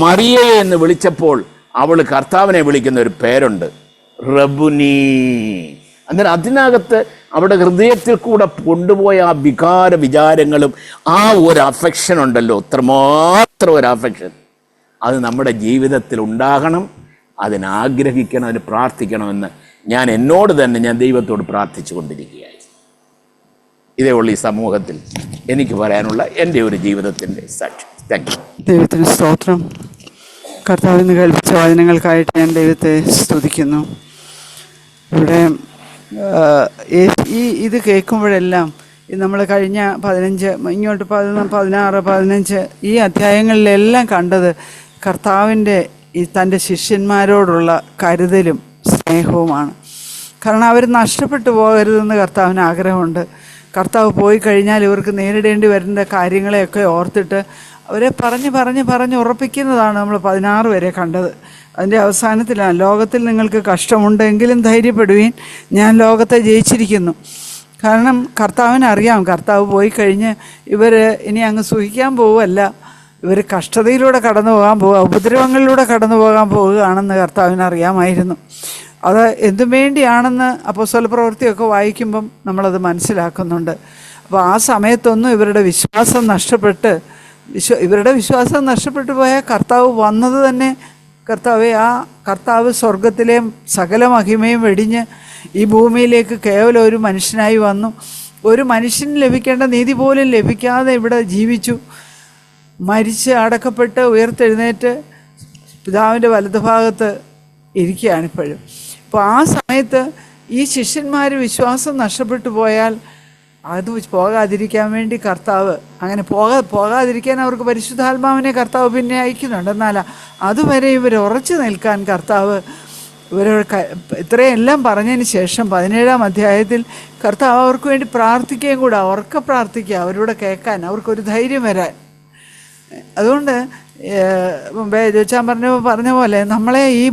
മറിയേ എന്ന് വിളിച്ചപ്പോൾ അവൾ കർത്താവിനെ വിളിക്കുന്ന ഒരു പേരുണ്ട്, റബ്ബുനി. അന്നേരം അതിനകത്ത് അവിടെ ഹൃദയത്തിൽ കൂടെ കൊണ്ടുപോയ ആ വിചാരങ്ങളും ആ ഒരു അഫെക്ഷൻ ഉണ്ടല്ലോ, അത്രമാത്രം ഒരു അഫെക്ഷൻ, അത് നമ്മുടെ ജീവിതത്തിൽ ഉണ്ടാകണം. അതിനാഗ്രഹിക്കണം, അതിന് പ്രാർത്ഥിക്കണമെന്ന് ഞാൻ ദൈവത്തോട് പ്രാർത്ഥിച്ചു കൊണ്ടിരിക്കുകയായി. ഇതേ ഉള്ളൂ ഈ സമൂഹത്തിൽ എനിക്ക് പറയാനുള്ള എൻ്റെ ഒരു ജീവിതത്തിൻ്റെ സാക്ഷ്യം. Thank you. ദൈവത്തിന് സ്തോത്രം. കർത്താവിന് കൽപ്പിച്ച വചനങ്ങൾക്കായിട്ട് ഞാൻ ദൈവത്തെ സ്തുതിക്കുന്നു. ഇവിടെ ഇത് കേൾക്കുമ്പോഴെല്ലാം നമ്മൾ കഴിഞ്ഞ 15 ഇങ്ങോട്ട് 16, 15 ഈ അധ്യായങ്ങളിലെല്ലാം കണ്ടത് കർത്താവിൻ്റെ തൻ്റെ ശിഷ്യന്മാരോടുള്ള കരുതലും സ്നേഹവുമാണ്. കാരണം അവർ നഷ്ടപ്പെട്ടു പോകരുതെന്ന് കർത്താവിന് ആഗ്രഹമുണ്ട്. കർത്താവ് പോയി കഴിഞ്ഞാൽ ഇവർക്ക് നേരിടേണ്ടി വരുന്ന കാര്യങ്ങളെയൊക്കെ ഓർത്തിട്ട് അവരെ പറഞ്ഞ് ഉറപ്പിക്കുന്നതാണ് നമ്മൾ 16 വരെ കണ്ടത്. അതിൻ്റെ അവസാനത്തിലാണ് ലോകത്തിൽ നിങ്ങൾക്ക് കഷ്ടമുണ്ടെങ്കിലും ധൈര്യപ്പെടുവീൻ, ഞാൻ ലോകത്തെ ജയിച്ചിരിക്കുന്നു. കാരണം കർത്താവിനറിയാം കർത്താവ് പോയി കഴിഞ്ഞ് ഇവർ ഇനി അങ്ങ് സുഖിക്കാൻ പോവുകയല്ല, ഇവർ കഷ്ടതയിലൂടെ കടന്നു പോകാൻ പോവുക, ഉപദ്രവങ്ങളിലൂടെ കടന്നു പോകാൻ പോവുകയാണെന്ന് കർത്താവിനറിയാമായിരുന്നു. അത് എന്തു വേണ്ടിയാണെന്ന് അപ്പോസ്തല പ്രവൃത്തിയൊക്കെ വായിക്കുമ്പം നമ്മളത് മനസ്സിലാക്കുന്നുണ്ട്. അപ്പോൾ ആ സമയത്തൊന്നും ഇവരുടെ വിശ്വാസം നഷ്ടപ്പെട്ടു പോയ കർത്താവ് വന്നത് തന്നെ കർത്താവ് സ്വർഗത്തിലെ സകല മഹിമയും വെടിഞ്ഞ് ഈ ഭൂമിയിലേക്ക് കേവലം ഒരു മനുഷ്യനായി വന്നു. ഒരു മനുഷ്യന് ലഭിക്കേണ്ട നീതി പോലും ലഭിക്കാതെ ഇവിടെ ജീവിച്ചു, മരിച്ച് അടക്കപ്പെട്ട് ഉയർത്തെഴുന്നേറ്റ് പിതാവിൻ്റെ വലതുഭാഗത്ത് ഇരിക്കുകയാണിപ്പോഴും. അപ്പോൾ ആ സമയത്ത് ഈ ശിഷ്യന്മാർ വിശ്വാസം നഷ്ടപ്പെട്ടു പോയാൽ അത് പോകാതിരിക്കാൻ വേണ്ടി കർത്താവ് അങ്ങനെ പോകാതിരിക്കാൻ അവർക്ക് പരിശുദ്ധാത്മാവിനെ കർത്താവ് പിന്നെ അയക്കുന്നുണ്ട്. എന്നാൽ അതുവരെ ഇവർ ഉറച്ചു നിൽക്കാൻ കർത്താവ് ഇവരോട് ഇത്രയെല്ലാം പറഞ്ഞതിന് ശേഷം 17-ാം അധ്യായത്തിൽ കർത്താവ് അവർക്ക് വേണ്ടി പ്രാർത്ഥിക്കുകയും കൂടെ, ഉറക്കെ പ്രാർത്ഥിക്കുക, അവരോട് കേൾക്കാൻ, അവർക്കൊരു ധൈര്യം വരാൻ. അതുകൊണ്ട് മുമ്പേ ജോച്ചാൻ പറഞ്ഞ പോലെ നമ്മളെ ഈ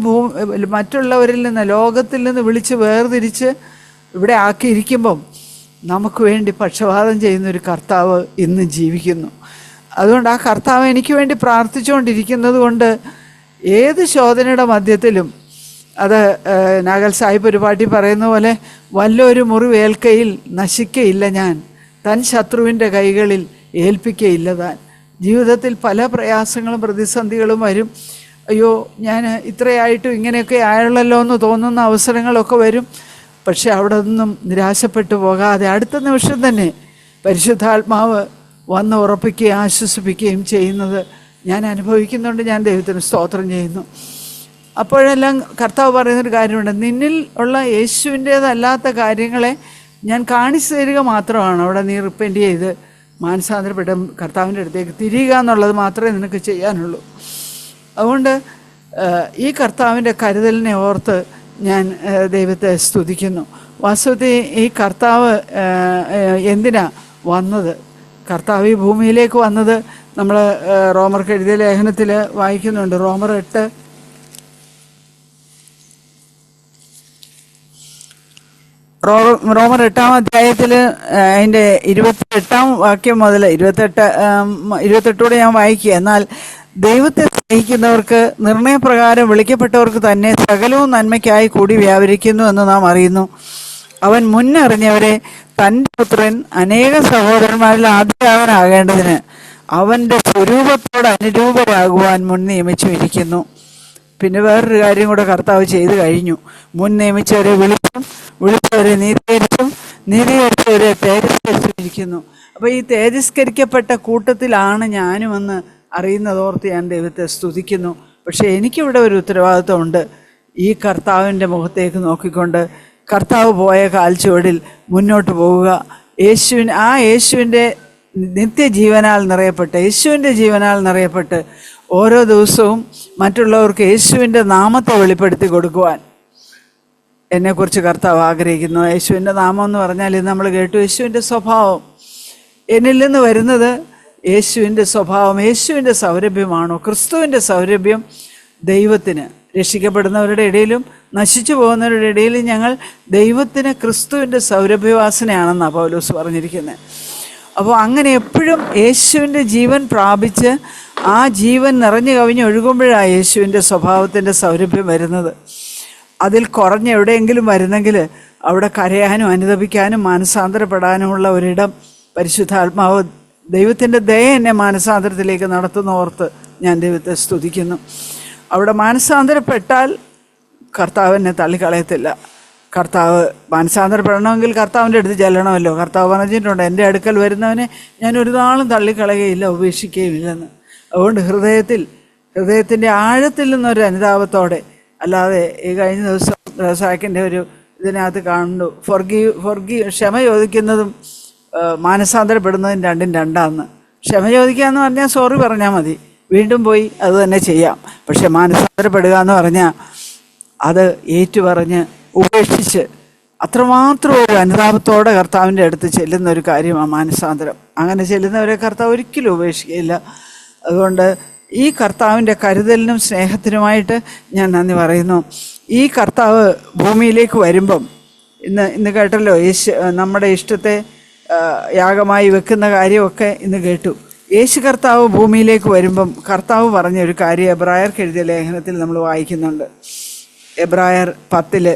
മറ്റുള്ളവരിൽ നിന്ന്, ലോകത്തിൽ നിന്ന് വിളിച്ച് വേർതിരിച്ച് ഇവിടെ ആക്കിയിരിക്കുമ്പം നമുക്ക് വേണ്ടി പക്ഷപാതം ചെയ്യുന്നൊരു കർത്താവ് ഇന്ന് ജീവിക്കുന്നു. അതുകൊണ്ട് ആ കർത്താവ് എനിക്ക് വേണ്ടി പ്രാർത്ഥിച്ചുകൊണ്ടിരിക്കുന്നത് കൊണ്ട് ഏത് ശോധനയുടെ മധ്യത്തിലും, അത് നാഗൽ സാഹിബ് ഒരു പാട്ടി പറയുന്ന പോലെ, വല്ലൊരു മുറിവേൽക്കയിൽ നശിക്കയില്ല ഞാൻ, തൻ ശത്രുവിൻ്റെ കൈകളിൽ ഏൽപ്പിക്കയില്ല താൻ. ജീവിതത്തിൽ പല പ്രയാസങ്ങളും പ്രതിസന്ധികളും വരും. അയ്യോ ഞാൻ ഇത്രയായിട്ടും ഇങ്ങനെയൊക്കെ ആയുള്ളല്ലോ എന്ന് തോന്നുന്ന അവസരങ്ങളൊക്കെ വരും. പക്ഷെ അവിടെ നിന്നും നിരാശപ്പെട്ടു പോകാതെ അടുത്ത നിമിഷം തന്നെ പരിശുദ്ധാത്മാവ് വന്ന് ഉറപ്പിക്കുകയും ആശ്വസിപ്പിക്കുകയും ചെയ്യുന്നത് ഞാൻ അനുഭവിക്കുന്നുണ്ട്. ഞാൻ ദൈവത്തിന് സ്തോത്രം ചെയ്യുന്നു. അപ്പോഴെല്ലാം കർത്താവ് പറയുന്നൊരു കാര്യമുണ്ട്, നിന്നിൽ ഉള്ള യേശുവിൻ്റേതല്ലാത്ത കാര്യങ്ങളെ ഞാൻ കാണിച്ചു തരിക മാത്രമാണ്. അവിടെ നീ റിപ്പൻറ്റ് ചെയ്ത് മാനസാന്തരപ്പെട്ട് കർത്താവിൻ്റെ അടുത്തേക്ക് തിരിയുക എന്നുള്ളത് മാത്രമേ നിനക്ക് ചെയ്യാനുള്ളൂ. അതുകൊണ്ട് ഈ കർത്താവിൻ്റെ കരുതലിനെ ഓർത്ത് ഞാൻ ദൈവത്തെ സ്തുതിക്കുന്നു. വാസ്തവത്തിൽ ഈ കർത്താവ് എന്തിനാ വന്നത്? കർത്താവ് ഈ ഭൂമിയിലേക്ക് വന്നത് നമ്മൾ റോമർക്ക് എഴുതിയ ലേഖനത്തിൽ വായിക്കുന്നുണ്ട്. റോമർ 8-ാം അധ്യായത്തിൽ അതിൻ്റെ 28-ാം വാക്യം മുതൽ 28 ഞാൻ വായിക്കുക. എന്നാൽ ദൈവത്തെ സ്നേഹിക്കുന്നവർക്ക് നിർണയപ്രകാരം വിളിക്കപ്പെട്ടവർക്ക് തന്നെ സകലവും നന്മയ്ക്കായി കൂടി വ്യാപരിക്കുന്നു എന്ന് നാം അറിയുന്നു. അവൻ മുന്നറിഞ്ഞവരെ തൻ്റെ പുത്രൻ അനേക സഹോദരന്മാരിൽ ആദ്യയാവനാകേണ്ടതിന് അവൻ്റെ സ്വരൂപത്തോട് അനുരൂപരാകുവാൻ മുൻ നിയമിച്ചുമിരിക്കുന്നു. പിന്നെ വേറൊരു കാര്യം കൂടെ കർത്താവ് ചെയ്തു കഴിഞ്ഞു. മുൻ നിയമിച്ചവരെ വിളിച്ചവരെ നീതീകരിച്ചവരെ തേജസ്കരിച്ചിരിക്കുന്നു. അപ്പോൾ ഈ തേജസ്കരിക്കപ്പെട്ട കൂട്ടത്തിലാണ് ഞാനുമെന്ന് അറിയുന്നതോർത്ത് ഞാൻ ദൈവത്തെ സ്തുതിക്കുന്നു. പക്ഷേ എനിക്കിവിടെ ഒരു ഉത്തരവാദിത്വമുണ്ട്. ഈ കർത്താവിൻ്റെ മുഖത്തേക്ക് നോക്കിക്കൊണ്ട് കർത്താവ് പോയ കാൽച്ചുവടിൽ മുന്നോട്ട് പോവുക. യേശുവിൻ്റെ നിത്യജീവനാൽ നിറയപ്പെട്ട് ഓരോ ദിവസവും മറ്റുള്ളവർക്ക് യേശുവിൻ്റെ നാമത്തെ വെളിപ്പെടുത്തി കൊടുക്കുവാൻ എന്നെക്കുറിച്ച് കർത്താവ് ആഗ്രഹിക്കുന്നു. യേശുവിൻ്റെ നാമം എന്ന് പറഞ്ഞാൽ ഇത് നമ്മൾ കേട്ടു, യേശുവിൻ്റെ സ്വഭാവം. എന്നിൽ നിന്ന് വരുന്നത് യേശുവിൻ്റെ സ്വഭാവം, യേശുവിൻ്റെ സൗരഭ്യമാണോ? ക്രിസ്തുവിൻ്റെ സൗരഭ്യം ദൈവത്തിന്, രക്ഷിക്കപ്പെടുന്നവരുടെ ഇടയിലും നശിച്ചു പോകുന്നവരുടെ ഇടയിലും ഞങ്ങൾ ദൈവത്തിന് ക്രിസ്തുവിൻ്റെ സൗരഭ്യവാസനയാണെന്നാണ് പൗലോസ് പറഞ്ഞിരിക്കുന്നത്. അപ്പോൾ അങ്ങനെ എപ്പോഴും യേശുവിൻ്റെ ജീവൻ പ്രാപിച്ച് ആ ജീവൻ നിറഞ്ഞു കവിഞ്ഞൊഴുകുമ്പോഴാണ് യേശുവിൻ്റെ സ്വഭാവത്തിൻ്റെ സൗരഭ്യം വരുന്നത്. അതിൽ കുറഞ്ഞ എവിടെയെങ്കിലും വരുന്നെങ്കിൽ അവിടെ കരയാനും അനുതപിക്കാനും മാനസാന്തരപ്പെടാനുമുള്ള ഒരിടം പരിശുദ്ധാത്മാവ്, ദൈവത്തിൻ്റെ ദയ എന്നെ മാനസാന്തരത്തിലേക്ക് നടത്തുന്ന ഓർത്ത് ഞാൻ ദൈവത്തെ സ്തുതിക്കുന്നു. അവിടെ മാനസാന്തരപ്പെട്ടാൽ കർത്താവ് എന്നെ തള്ളിക്കളയത്തില്ല. കർത്താവ് മാനസാന്തരപ്പെടണമെങ്കിൽ കർത്താവിൻ്റെ അടുത്ത് ചെല്ലണമല്ലോ. കർത്താവ് പറഞ്ഞിട്ടുണ്ട്, എൻ്റെ അടുക്കൽ വരുന്നവനെ ഞാൻ ഒരു നാളും തള്ളിക്കളയുകയില്ല, ഉപേക്ഷിക്കുകയുമില്ലെന്ന്. അതുകൊണ്ട് ഹൃദയത്തിൻ്റെ ആഴത്തിൽ നിന്നൊരു അനുതാപത്തോടെ, അല്ലാതെ ഈ കഴിഞ്ഞ ദിവസം റസാക്കിൻ്റെ ഒരു ഇതിനകത്ത് കാണുന്നു. ക്ഷമ ചോദിക്കുന്നതും മാനസാന്തരപ്പെടുന്നതും രണ്ടും രണ്ടാന്ന്. ക്ഷമ ചോദിക്കുക എന്ന് പറഞ്ഞാൽ സോറി പറഞ്ഞാൽ മതി, വീണ്ടും പോയി അത് തന്നെ ചെയ്യാം. പക്ഷെ മാനസാന്തരപ്പെടുക എന്ന് പറഞ്ഞാൽ അത് ഏറ്റുപറഞ്ഞ് ഉപേക്ഷിച്ച് അത്രമാത്രം ഒരു അനുതാപത്തോടെ കർത്താവിൻ്റെ അടുത്ത് ചെല്ലുന്ന ഒരു കാര്യമാണ് മാനസാന്തരം. അങ്ങനെ ചെല്ലുന്നവരെ കർത്താവ് ഒരിക്കലും ഉപേക്ഷിക്കുകയില്ല. അതുകൊണ്ട് ഈ കർത്താവിൻ്റെ കരുതലിനും സ്നേഹത്തിനുമായിട്ട് ഞാൻ നന്ദി പറയുന്നു. ഈ കർത്താവ് ഭൂമിയിലേക്ക് വരുമ്പം ഇന്ന് കേട്ടല്ലോ, നമ്മുടെ ഇഷ്ടത്തെ യാഗമായി വെക്കുന്ന കാര്യമൊക്കെ ഇന്ന് കേട്ടു. യേശു കർത്താവ് ഭൂമിയിലേക്ക് വരുമ്പം കർത്താവ് പറഞ്ഞ ഒരു കാര്യം എബ്രായർക്ക് എഴുതിയ ലേഖനത്തിൽ നമ്മൾ വായിക്കുന്നുണ്ട്. എബ്രായർ 10:5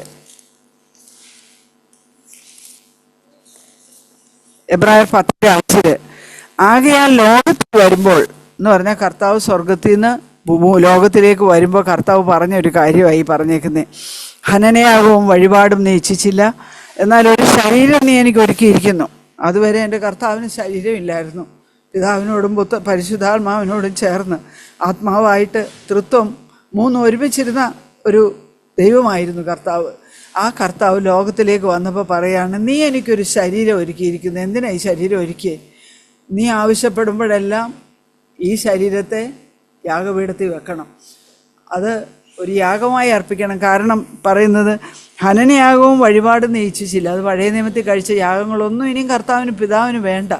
ആകയാൽ ലോകത്തിൽ വരുമ്പോൾ എന്ന് പറഞ്ഞാൽ കർത്താവ് സ്വർഗത്തിൽ നിന്ന് ലോകത്തിലേക്ക് വരുമ്പോൾ കർത്താവ് പറഞ്ഞ ഒരു കാര്യമായി പറഞ്ഞേക്കുന്നത്. ഹനനയാകവും വഴിപാടും നീ ഇച്ഛിച്ചില്ല, എന്നാൽ ഒരു ശരീരം നീ എനിക്ക് ഒരുക്കിയിരിക്കുന്നു. അതുവരെ എൻ്റെ കർത്താവിന് ശരീരമില്ലായിരുന്നു. പിതാവിനോടും പരിശുദ്ധാത്മാവിനോടും ചേർന്ന് ആത്മാവായിട്ട് തൃത്വം മൂന്നും ഒരുമിച്ചിരുന്ന ഒരു ദൈവമായിരുന്നു കർത്താവ്. ആ കർത്താവ് ലോകത്തിലേക്ക് വന്നപ്പോൾ പറയാണ്, നീ എനിക്കൊരു ശരീരം ഒരുക്കിയിരിക്കുന്നു. എന്തിനാ ഈ ശരീരം ഒരുക്കിയേ? നീ ആവശ്യപ്പെടുമ്പോഴെല്ലാം ഈ ശരീരത്തെ യാഗപീഠത്തിൽ വെക്കണം, അത് ഒരു യാഗമായി അർപ്പിക്കണം. കാരണം പറയുന്നത് ഹനനയാഗവും വഴിപാടും നീ ഇച്ഛിച്ചില്ല. അത് പഴയ നിയമത്തിൽ കഴിച്ച യാഗങ്ങളൊന്നും ഇനിയും കർത്താവിന് പിതാവിന് വേണ്ട.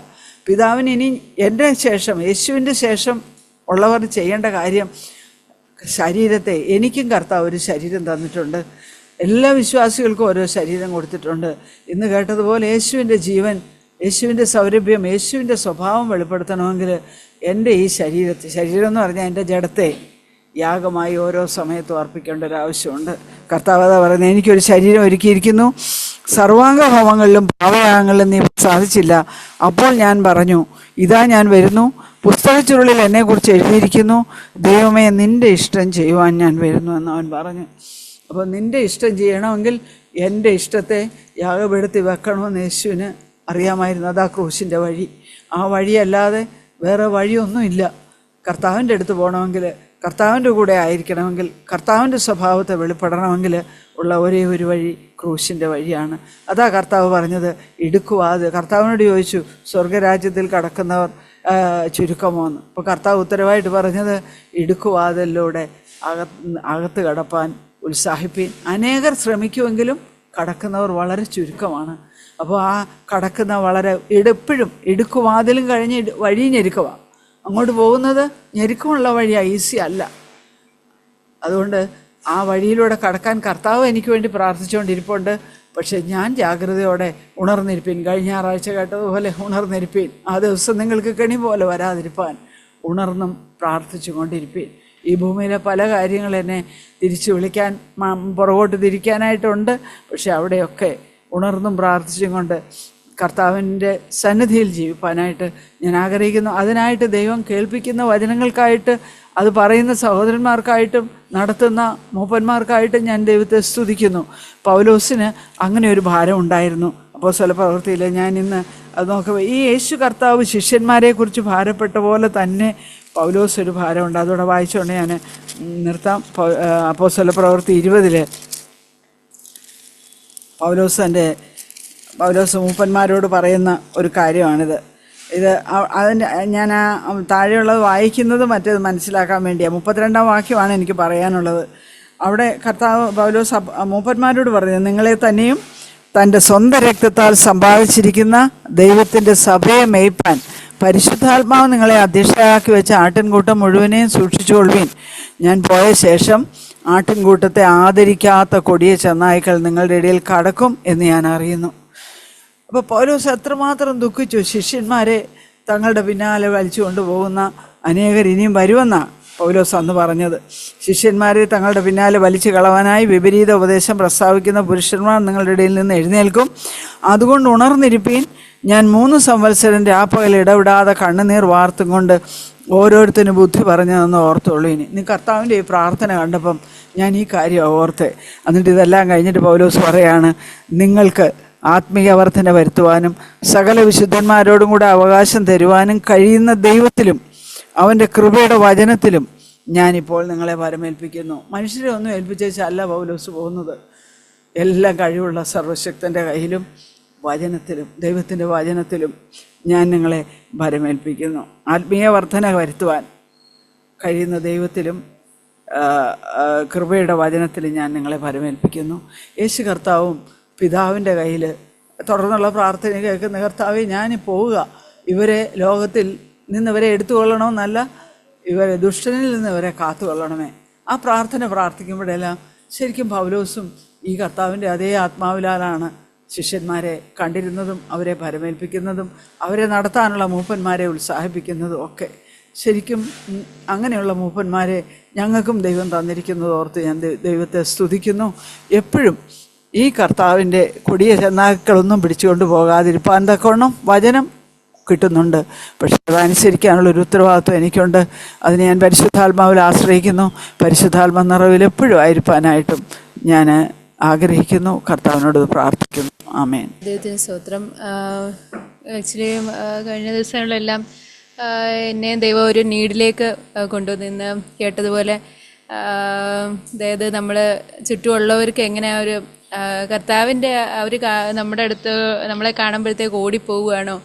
പിതാവിന് ഇനി എൻ്റെ ശേഷം, യേശുവിൻ്റെ ശേഷം ഉള്ളവർ ചെയ്യേണ്ട കാര്യം ശരീരത്തെ, എനിക്കും കർത്താവ് ഒരു ശരീരം തന്നിട്ടുണ്ട്. എല്ലാ വിശ്വാസികൾക്കും ഓരോ ശരീരം കൊടുത്തിട്ടുണ്ട്. ഇന്ന് കേട്ടതുപോലെ യേശുവിൻ്റെ ജീവൻ, യേശുവിൻ്റെ സൗരഭ്യം, യേശുവിൻ്റെ സ്വഭാവം വെളിപ്പെടുത്തണമെങ്കിൽ എൻ്റെ ഈ ശരീരം എന്ന് പറഞ്ഞാൽ എൻ്റെ ജഡത്തെ യാഗമായി ഓരോ സമയത്തും അർപ്പിക്കേണ്ട ഒരു ആവശ്യമുണ്ട്. കർത്താവ് അതാ പറയുന്നത്, എനിക്കൊരു ശരീരം ഒരുക്കിയിരിക്കുന്നു, സർവാംഗ ഹോമങ്ങളിലും പാവയാഗങ്ങളിലും നീ സാധിച്ചില്ല. അപ്പോൾ ഞാൻ പറഞ്ഞു, ഇതാ ഞാൻ വരുന്നു, പുസ്തകച്ചുരുളിൽ എന്നെക്കുറിച്ച് എഴുതിയിരിക്കുന്നു, ദൈവമേ നിൻ്റെ ഇഷ്ടം ചെയ്യുവാൻ ഞാൻ വരുന്നു എന്ന് അവൻ പറഞ്ഞു. അപ്പോൾ നിൻ്റെ ഇഷ്ടം ചെയ്യണമെങ്കിൽ എൻ്റെ ഇഷ്ടത്തെ യാഗപീഠത്തിൽ വെക്കണമെന്ന് യേശുവിന് അറിയാമായിരുന്നു. അതാ ക്രൂശിൻ്റെ വഴി. ആ വഴിയല്ലാതെ വേറെ വഴിയൊന്നുമില്ല. കർത്താവിൻ്റെ അടുത്ത് പോകണമെങ്കിൽ, കർത്താവിൻ്റെ കൂടെ ആയിരിക്കണമെങ്കിൽ, കർത്താവിൻ്റെ സ്വഭാവത്തെ വെളിപ്പെടണമെങ്കിൽ ഉള്ള ഒരേ ഒരു വഴി ക്രൂശിൻ്റെ വഴിയാണ്. അതാ കർത്താവ് പറഞ്ഞത്, ഇടുക്കുവാത്. കർത്താവിനോട് ചോദിച്ചു, സ്വർഗരാജ്യത്തിൽ കടക്കുന്നവർ ചുരുക്കമോ എന്ന്. അപ്പോൾ കർത്താവ് ഉത്തരവായിട്ട് പറഞ്ഞത്, ഇടുക്കുവാതിലൂടെ അകത്ത് കടപ്പാൻ ഉത്സാഹിപ്പീൻ. അനേകർ ശ്രമിക്കുമെങ്കിലും കടക്കുന്നവർ വളരെ ചുരുക്കമാണ്. അപ്പോൾ ആ കടക്കുന്ന വളരെ എപ്പോഴും ഇടുക്കുവാതിലും കഴിഞ്ഞ് വഴി ഞെരുക്കമാണ്. അങ്ങോട്ട് പോകുന്നത് ഞെരുക്കമുള്ള വഴിയാണ്, ഈസി അല്ല. അതുകൊണ്ട് ആ വഴിയിലൂടെ കടക്കാൻ കർത്താവ് എനിക്ക് വേണ്ടി പ്രാർത്ഥിച്ചുകൊണ്ടിരിപ്പുണ്ട്. പക്ഷേ ഞാൻ ജാഗ്രതയോടെ ഉണർന്നിരിപ്പീൻ. കഴിഞ്ഞ ഞായറാഴ്ച കേട്ടതുപോലെ ഉണർന്നിരിപ്പീൻ. ആ ദിവസം നിങ്ങൾക്ക് കെണി പോലെ വരാതിരിപ്പാൻ ഉണർന്നും പ്രാർത്ഥിച്ചു കൊണ്ടിരിപ്പീൻ. ഈ ഭൂമിയിലെ പല കാര്യങ്ങൾ എന്നെ തിരിച്ചു വിളിക്കാൻ, പുറകോട്ട് തിരിക്കാനായിട്ടുണ്ട്. പക്ഷെ അവിടെയൊക്കെ ഉണർന്നും പ്രാർത്ഥിച്ചും കൊണ്ട് കർത്താവിൻ്റെ സന്നിധിയിൽ ജീവിപ്പാനായിട്ട് ഞാൻ ആഗ്രഹിക്കുന്നു. അതിനായിട്ട് ദൈവം കേൾപ്പിക്കുന്ന വചനങ്ങൾക്കായിട്ട്, അത് പറയുന്ന സഹോദരന്മാർക്കായിട്ടും നടത്തുന്ന മൂപ്പന്മാർക്കായിട്ടും ഞാൻ ദൈവത്തെ സ്തുതിക്കുന്നു. പൗലോസിന് അങ്ങനെ ഒരു ഭാരം ഉണ്ടായിരുന്നു. അപ്പോസ്തലപ്രവൃത്തിയിൽ ഞാൻ ഇന്ന് അത് നോക്കുമ്പോൾ ഈ യേശു കർത്താവ് ശിഷ്യന്മാരെക്കുറിച്ച് ഭാരപ്പെട്ട പോലെ തന്നെ പൗലോസ് ഒരു ഭാരമുണ്ട്. അതോടെ വായിച്ചുകൊണ്ട് ഞാൻ നിർത്താം. അപ്പോസ്തലപ്രവൃത്തി 20 പൗലോസ് മൂപ്പന്മാരോട് പറയുന്ന ഒരു കാര്യമാണിത്. അതിൻ്റെ ഞാൻ താഴെയുള്ളത് വായിക്കുന്നത് മറ്റേത് മനസ്സിലാക്കാൻ വേണ്ടിയാണ്. 32-ാം വാക്യമാണ് എനിക്ക് പറയാനുള്ളത്. അവിടെ പൗലോസ് മൂപ്പന്മാരോട് പറയുന്നത്, നിങ്ങളെ തന്നെയും തൻ്റെ സ്വന്തം രക്തത്താൽ സമ്പാദിച്ചിരിക്കുന്ന ദൈവത്തിൻ്റെ സഭയെ മേയ്പ്പാൻ പരിശുദ്ധാത്മാവ് നിങ്ങളെ അധ്യക്ഷയാക്കി വെച്ച ആട്ടിൻകൂട്ടം മുഴുവനെയും സൂക്ഷിച്ചുകൊള്ളുവീൻ. ഞാൻ പോയ ശേഷം ആട്ടിൻകൂട്ടത്തെ ആദരിക്കാത്ത കൊടിയ ചെന്നായ്ക്കൾ നിങ്ങളുടെ ഇടയിൽ കടക്കും എന്ന് ഞാൻ അറിയുന്നു. അപ്പോൾ പൗലോസ് എത്രമാത്രം ദുഃഖിച്ചു. ശിഷ്യന്മാരെ തങ്ങളുടെ പിന്നാലെ വലിച്ചു കൊണ്ടുപോകുന്ന അനേകർ ഇനിയും വരുമെന്നാണ് പൗലോസ് അന്ന് പറഞ്ഞത്. ശിഷ്യന്മാരെ തങ്ങളുടെ പിന്നാലെ വലിച്ചു കളവാനായി വിപരീത ഉപദേശം പ്രസ്താവിക്കുന്ന പുരുഷന്മാർ നിങ്ങളുടെ ഇടയിൽ നിന്ന് എഴുന്നേൽക്കും. അതുകൊണ്ട് ഉണർന്നിരിപ്പീൻ. ഞാൻ 3 സംവത്സരം രാപ്പകൽ ഇടവിടാതെ കണ്ണുനീർ വാർത്തും കൊണ്ട് ഓരോരുത്തരും ബുദ്ധി പറഞ്ഞതെന്ന് ഓർത്തുള്ളൂ. ഇനി കർത്താവിൻ്റെ ഈ പ്രാർത്ഥന കണ്ടപ്പം ഞാൻ ഈ കാര്യം ഓർത്തെ. എന്നിട്ട് ഇതെല്ലാം കഴിഞ്ഞിട്ട് പൗലോസ് പറയാണ്, നിങ്ങൾക്ക് ആത്മീയ വർധന വരുത്തുവാനും സകല വിശുദ്ധന്മാരോടും കൂടെ അവകാശം തരുവാനും കഴിയുന്ന ദൈവത്തിലും അവൻ്റെ കൃപയുടെ വചനത്തിലും ഞാനിപ്പോൾ നിങ്ങളെ വരമേൽപ്പിക്കുന്നു. മനുഷ്യരെ ഒന്നും ഏൽപ്പിച്ചല്ല പൗലോസ് പോകുന്നത്. എല്ലാം കഴിവുള്ള സർവശക്തൻ്റെ കയ്യിലും വചനത്തിലും ദൈവത്തിൻ്റെ വചനത്തിലും ഞാൻ നിങ്ങളെ ഭരമേൽപ്പിക്കുന്നു. ആത്മീയ വർധന വരുത്തുവാൻ കഴിയുന്ന ദൈവത്തിലും കൃപയുടെ വചനത്തിൽ ഞാൻ നിങ്ങളെ ഭരമേൽപ്പിക്കുന്നു. യേശു കർത്താവും പിതാവിൻ്റെ കയ്യിൽ തുടർന്നുള്ള പ്രാർത്ഥന കേൾക്കുന്ന കർത്താവെ, ഞാൻ പോവുക, ഇവരെ ലോകത്തിൽ നിന്നിവരെ എടുത്തുകൊള്ളണമെന്നല്ല, ഇവരെ ദുഷ്ടനിൽ നിന്ന് ഇവരെ കാത്തുകൊള്ളണമേ. ആ പ്രാർത്ഥന പ്രാർത്ഥിക്കുമ്പോഴെല്ലാം ശരിക്കും പൗലോസും ഈ കർത്താവിൻ്റെ അതേ ആത്മാവിലാലാണ് ശിഷ്യന്മാരെ കണ്ടിരുന്നതും അവരെ ഭരമേൽപ്പിക്കുന്നതും അവരെ നടത്താനുള്ള മൂപ്പന്മാരെ ഉത്സാഹിപ്പിക്കുന്നതും ഒക്കെ. ശരിക്കും അങ്ങനെയുള്ള മൂപ്പന്മാരെ ഞങ്ങൾക്കും ദൈവം തന്നിരിക്കുന്നത് ഓർത്ത് ഞാൻ ദൈവത്തെ സ്തുതിക്കുന്നു. എപ്പോഴും ഈ കർത്താവിൻ്റെ കൊടിയ ചെന്നാക്കളൊന്നും പിടിച്ചുകൊണ്ട് പോകാതിരിപ്പാൻ തക്കവണ്ണം വചനം കിട്ടുന്നുണ്ട്. പക്ഷെ അതനുസരിക്കാനുള്ളൊരു ഉത്തരവാദിത്വം എനിക്കുണ്ട്. അതിന് ഞാൻ പരിശുദ്ധാത്മാവിൽ ആശ്രയിക്കുന്നു. പരിശുദ്ധാത്മ നിറവിൽ എപ്പോഴും ആയിരിക്കാനായിട്ടും ഞാൻ ആഗ്രഹിക്കുന്നു. കർത്താവിനോട് പ്രാർത്ഥിക്കുന്നു. ആമേൻ. ദൈവത്തിന് സ്തോത്രം. ആക്ച്വലി കഴിഞ്ഞ ദിവസങ്ങളിലെല്ലാം എന്നെ ദൈവം ഒരു നീഡിലേക്ക് കൊണ്ടുവന്ന് കേട്ടതുപോലെ, അതായത് നമ്മൾ ചുറ്റുമുള്ളവർക്ക് എങ്ങനെ ഒരു കർത്താവിൻ്റെ അവർ നമ്മുടെ അടുത്ത് നമ്മളെ കാണുമ്പോഴത്തേക്ക് ഓടിപ്പോവുകയാണോ,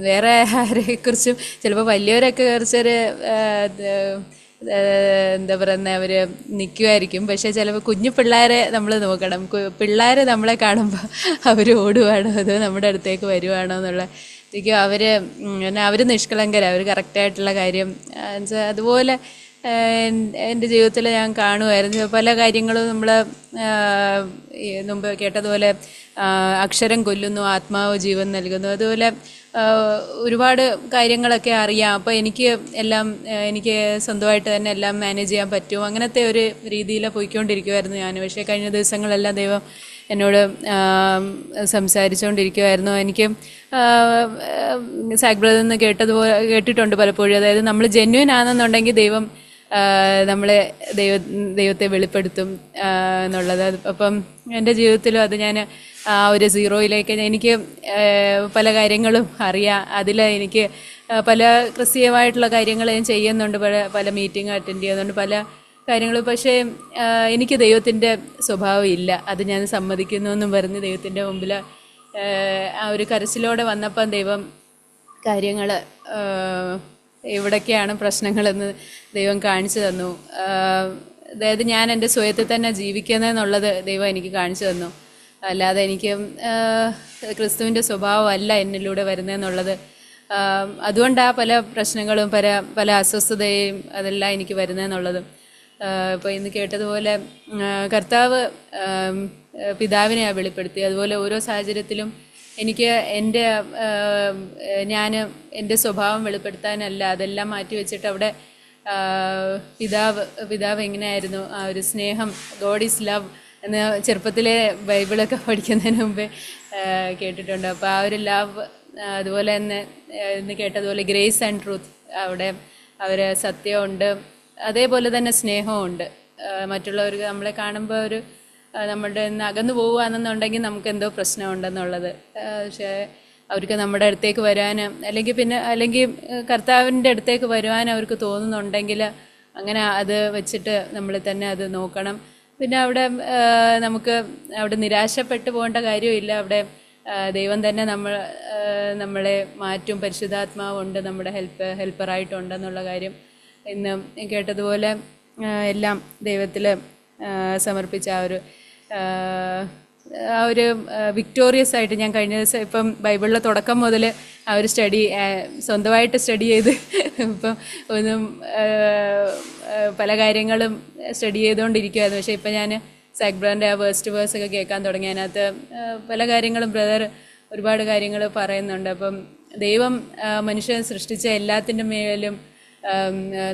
വേറെ ആരെക്കുറിച്ചും ചിലപ്പോൾ വലിയവരൊക്കെ കുറച്ചൊരു എന്താ പറയുന്നത് അവർ നിൽക്കുമായിരിക്കും. പക്ഷേ ചിലപ്പോൾ കുഞ്ഞു പിള്ളേരെ നമ്മൾ നോക്കണം. പിള്ളേർ നമ്മളെ കാണുമ്പോൾ അവർ ഓടുവാണോ അതോ നമ്മുടെ അടുത്തേക്ക് വരുവാണോ എന്നുള്ള അവർ നിഷ്കളങ്കരാണ്, അവർ കറക്റ്റായിട്ടുള്ള കാര്യം അതുപോലെ എൻ്റെ ജീവിതത്തിൽ ഞാൻ കാണുമായിരുന്നു. പല കാര്യങ്ങളും നമ്മൾ മുമ്പ് കേട്ടതുപോലെ അക്ഷരം കൊല്ലുന്നു, ആത്മാവ് ജീവൻ നൽകുന്നു. അതുപോലെ ഒരുപാട് കാര്യങ്ങളൊക്കെ അറിയാം. അപ്പോൾ എനിക്ക് സ്വന്തമായിട്ട് തന്നെ എല്ലാം മാനേജ് ചെയ്യാൻ പറ്റും. അങ്ങനത്തെ ഒരു രീതിയിൽ പോയിക്കൊണ്ടിരിക്കുമായിരുന്നു ഞാൻ. പക്ഷേ കഴിഞ്ഞ ദിവസങ്ങളെല്ലാം ദൈവം എന്നോട് സംസാരിച്ചുകൊണ്ടിരിക്കുമായിരുന്നു. എനിക്ക് സാഗ് ബ്രദറിൽ നിന്ന് കേട്ടിട്ടുണ്ട് പലപ്പോഴും. അതായത് നമ്മൾ ജെന്യുവൻ ആണെന്നുണ്ടെങ്കിൽ ദൈവം ദൈവത്തെ വെളിപ്പെടുത്തും എന്നുള്ളത്. അപ്പം എൻ്റെ ജീവിതത്തിലും അത് ഞാൻ ആ ഒരു സീറോയിലേക്ക് എനിക്ക് പല കാര്യങ്ങളും അറിയാം. അതിൽ എനിക്ക് പല ക്രിസ്തീയമായിട്ടുള്ള കാര്യങ്ങൾ ഞാൻ ചെയ്യുന്നുണ്ട്, പല മീറ്റിംഗ് അറ്റൻഡ് ചെയ്യുന്നുണ്ട്, പല കാര്യങ്ങൾ. പക്ഷേ എനിക്ക് ദൈവത്തിൻ്റെ സ്വഭാവം ഇല്ല, അത് ഞാൻ സമ്മതിക്കുന്നു എന്നും പറഞ്ഞ് ദൈവത്തിൻ്റെ മുമ്പിൽ ആ ഒരു കരച്ചിലോടെ വന്നപ്പം ദൈവം കാര്യങ്ങൾ എവിടൊക്കെയാണ് പ്രശ്നങ്ങളെന്ന് ദൈവം കാണിച്ചു തന്നു. അതായത് ഞാൻ എൻ്റെ സ്വയത്തിൽ തന്നെ ജീവിക്കുന്നതെന്നുള്ളത് ദൈവം എനിക്ക് കാണിച്ചു തന്നു. അല്ലാതെ എനിക്ക് ക്രിസ്തുവിൻ്റെ സ്വഭാവമല്ല എന്നിലൂടെ വരുന്നതെന്നുള്ളത്. അതുകൊണ്ടാണ് പല പ്രശ്നങ്ങളും പല അസ്വസ്ഥതയും അതെല്ലാം എനിക്ക് വരുന്നതെന്നുള്ളതും. ഇപ്പോൾ ഇന്ന് കേട്ടതുപോലെ കർത്താവ് പിതാവിനെയാണ് വെളിപ്പെടുത്തി. അതുപോലെ ഓരോ സാഹചര്യത്തിലും എനിക്ക് എൻ്റെ സ്വഭാവം വെളിപ്പെടുത്താനല്ല, അതെല്ലാം മാറ്റി വെച്ചിട്ട് അവിടെ പിതാവ് എങ്ങനെയായിരുന്നു, ആ ഒരു സ്നേഹം, ഗോഡ് ഈസ് ലവ് എന്ന് ചെറുപ്പത്തിലെ ബൈബിളൊക്കെ പഠിക്കുന്നതിന് മുമ്പേ കേട്ടിട്ടുണ്ട്. അപ്പോൾ ആ ഒരു ലവ്, അതുപോലെ തന്നെ ഇന്ന് കേട്ടതുപോലെ ഗ്രേസ് ആൻഡ് ട്രൂത്ത്, അവിടെ അവർ സത്യമുണ്ട്, അതേപോലെ തന്നെ സ്നേഹമുണ്ട്. മറ്റുള്ളവർക്ക് നമ്മളെ കാണുമ്പോൾ നമ്മളുടെ അകന്നു പോവുകയാണെന്നുണ്ടെങ്കിൽ നമുക്ക് എന്തോ പ്രശ്നമുണ്ടെന്നുള്ളത്. പക്ഷേ അവർക്ക് നമ്മുടെ അടുത്തേക്ക് വരാൻ അല്ലെങ്കിൽ കർത്താവിൻ്റെ അടുത്തേക്ക് വരുവാൻ അവർക്ക് തോന്നുന്നുണ്ടെങ്കിൽ അങ്ങനെ അത് വെച്ചിട്ട് നമ്മൾ തന്നെ അത് നോക്കണം. പിന്നെ നമുക്ക് അവിടെ നിരാശപ്പെട്ടു പോകേണ്ട കാര്യമില്ല. അവിടെ ദൈവം തന്നെ നമ്മളെ മാറ്റും. പരിശുദ്ധാത്മാവുണ്ട്, നമ്മുടെ ഹെൽപ്പറായിട്ടുണ്ടെന്നുള്ള കാര്യം ഇന്ന് കേട്ടതുപോലെ എല്ലാം ദൈവത്തിൽ സമർപ്പിച്ച ആ ഒരു വിക്ടോറിയസ് ആയിട്ട് ഞാൻ കഴിഞ്ഞ ദിവസം ഇപ്പം ബൈബിളിലെ തുടക്കം മുതൽ ആ ഒരു സ്വന്തമായിട്ട് സ്റ്റഡി ചെയ്ത് ഇപ്പം പല കാര്യങ്ങളും സ്റ്റഡി ചെയ്തുകൊണ്ടിരിക്കുമായിരുന്നു. പക്ഷേ ഇപ്പം ഞാൻ സാഗ് ബ്രദറിൻ്റെ ആ വേഴ്സൊക്കെ കേൾക്കാൻ തുടങ്ങി. അതിനകത്ത് പല കാര്യങ്ങളും ബ്രദർ ഒരുപാട് കാര്യങ്ങൾ പറയുന്നുണ്ട്. അപ്പം ദൈവം മനുഷ്യൻ സൃഷ്ടിച്ച എല്ലാത്തിൻ്റെ മേലും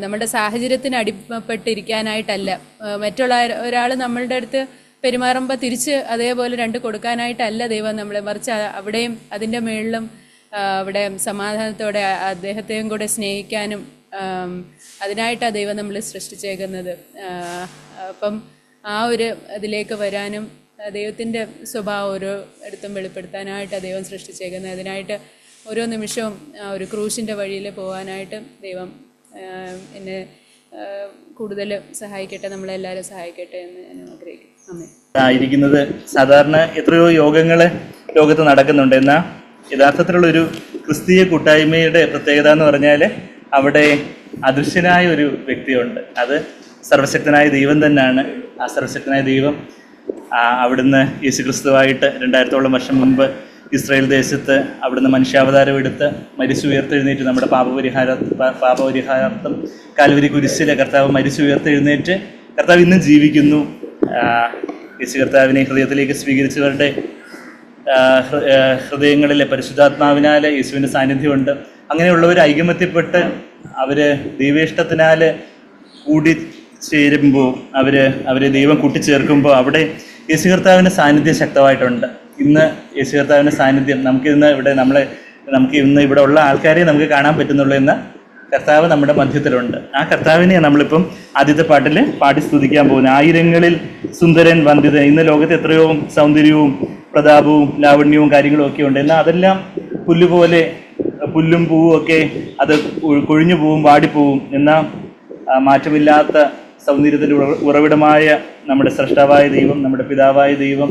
നമ്മുടെ സാഹചര്യത്തിന് അടിമപ്പെട്ടിരിക്കാനായിട്ടല്ല, മറ്റുള്ള ഒരാൾ നമ്മളുടെ അടുത്ത് പെരുമാറുമ്പോൾ തിരിച്ച് അതേപോലെ കൊടുക്കാനായിട്ടല്ല ദൈവം നമ്മളെ, മറിച്ച് അവിടെയും അതിൻ്റെ മേളിലും അവിടെ സമാധാനത്തോടെ അദ്ദേഹത്തെയും കൂടെ സ്നേഹിക്കാനും അതിനായിട്ടാണ് ദൈവം നമ്മൾ സൃഷ്ടിച്ചേക്കുന്നത്. അപ്പം ആ ഒരു ഇതിലേക്ക് വരാനും ദൈവത്തിൻ്റെ സ്വഭാവം ഓരോ ഇടത്തും വെളിപ്പെടുത്താനായിട്ടാണ് ദൈവം സൃഷ്ടിച്ചേക്കുന്നത്. അതിനായിട്ട് ഓരോ നിമിഷവും ഒരു ക്രൂശിൻ്റെ വഴിയിൽ പോകാനായിട്ട് ദൈവം എന്നെ കൂടുതൽ സഹായിക്കട്ടെ, നമ്മളെല്ലാവരും സഹായിക്കട്ടെ എന്ന് ഞാൻ ആഗ്രഹിക്കുന്നു. ആമേൻ. ആയിരിക്കുന്നത്. സാധാരണ എത്രയോ യോഗങ്ങൾ ലോകത്ത് നടക്കുന്നുണ്ട്. എന്നാൽ യഥാർത്ഥത്തിലുള്ളൊരു ക്രിസ്തീയ കൂട്ടായ്മയുടെ പ്രത്യേകത എന്ന് പറഞ്ഞാൽ അവിടെ അദൃശ്യനായ ഒരു വ്യക്തിയുണ്ട്. അത് സർവശക്തനായ ദൈവം തന്നെയാണ്. ആ സർവശക്തനായ ദൈവം അവിടുന്ന് യേശുക്രിസ്തുവായിട്ട് 2000ഓളം വർഷം മുൻപ് ഇസ്രായേൽ ദേശത്ത് അവിടുന്ന് മനുഷ്യാവതാരം എടുത്ത് മരിച്ചുയർത്തെഴുന്നേറ്റ് നമ്മുടെ പാപപരിഹാരാർത്ഥം കാൽവരി കുരിശിലെ കർത്താവ് മരിച്ചുയർത്തെഴുന്നേറ്റ് കർത്താവ് ഇന്നും ജീവിക്കുന്നു. യേശു കർത്താവിനെ ഹൃദയത്തിലേക്ക് സ്വീകരിച്ചവരുടെ ഹൃദയങ്ങളിലെ പരിശുദ്ധാത്മാവിനാൽ യേശുവിൻ്റെ സാന്നിധ്യമുണ്ട്. അങ്ങനെയുള്ളവർ ഐകമത്യപ്പെട്ട് അവർ ദൈവേഷ്ടത്തിനാൽ കൂടിച്ചേരുമ്പോൾ അവരെ ദൈവം കൂട്ടിച്ചേർക്കുമ്പോൾ അവിടെ യേശു കർത്താവിൻ്റെ സാന്നിധ്യം ശക്തമായിട്ടുണ്ട്. ഇന്ന് യേശു കർത്താവിൻ്റെ സാന്നിധ്യം നമുക്ക് ഇന്ന് ഇവിടെ ഉള്ള ആൾക്കാരെ നമുക്ക് കാണാൻ പറ്റുന്നുള്ളൂ എന്ന കർത്താവ് നമ്മുടെ മധ്യത്തിലുണ്ട്. ആ കർത്താവിനെ നമ്മളിപ്പം ആദ്യത്തെ പാട്ടിൽ പാടി സ്തുതിക്കാൻ പോകുന്നത്. ആയിരങ്ങളിൽ സുന്ദരൻ വന്ദിതൻ. ഇന്ന് ലോകത്ത് എത്രയോ സൗന്ദര്യവും പ്രതാപവും ലാവണ്യവും കാര്യങ്ങളും ഒക്കെ ഉണ്ട്. എന്നാൽ അതെല്ലാം പുല്ലുപോലെ, പുല്ലും പൂവും ഒക്കെ അത് കൊഴിഞ്ഞു പോവും, വാടിപ്പോവും. എന്നാൽ മാറ്റമില്ലാത്ത സൗന്ദര്യത്തിൻ്റെ ഉറവിടമായ നമ്മുടെ സ്രഷ്ടാവായ ദൈവം, നമ്മുടെ പിതാവായ ദൈവം,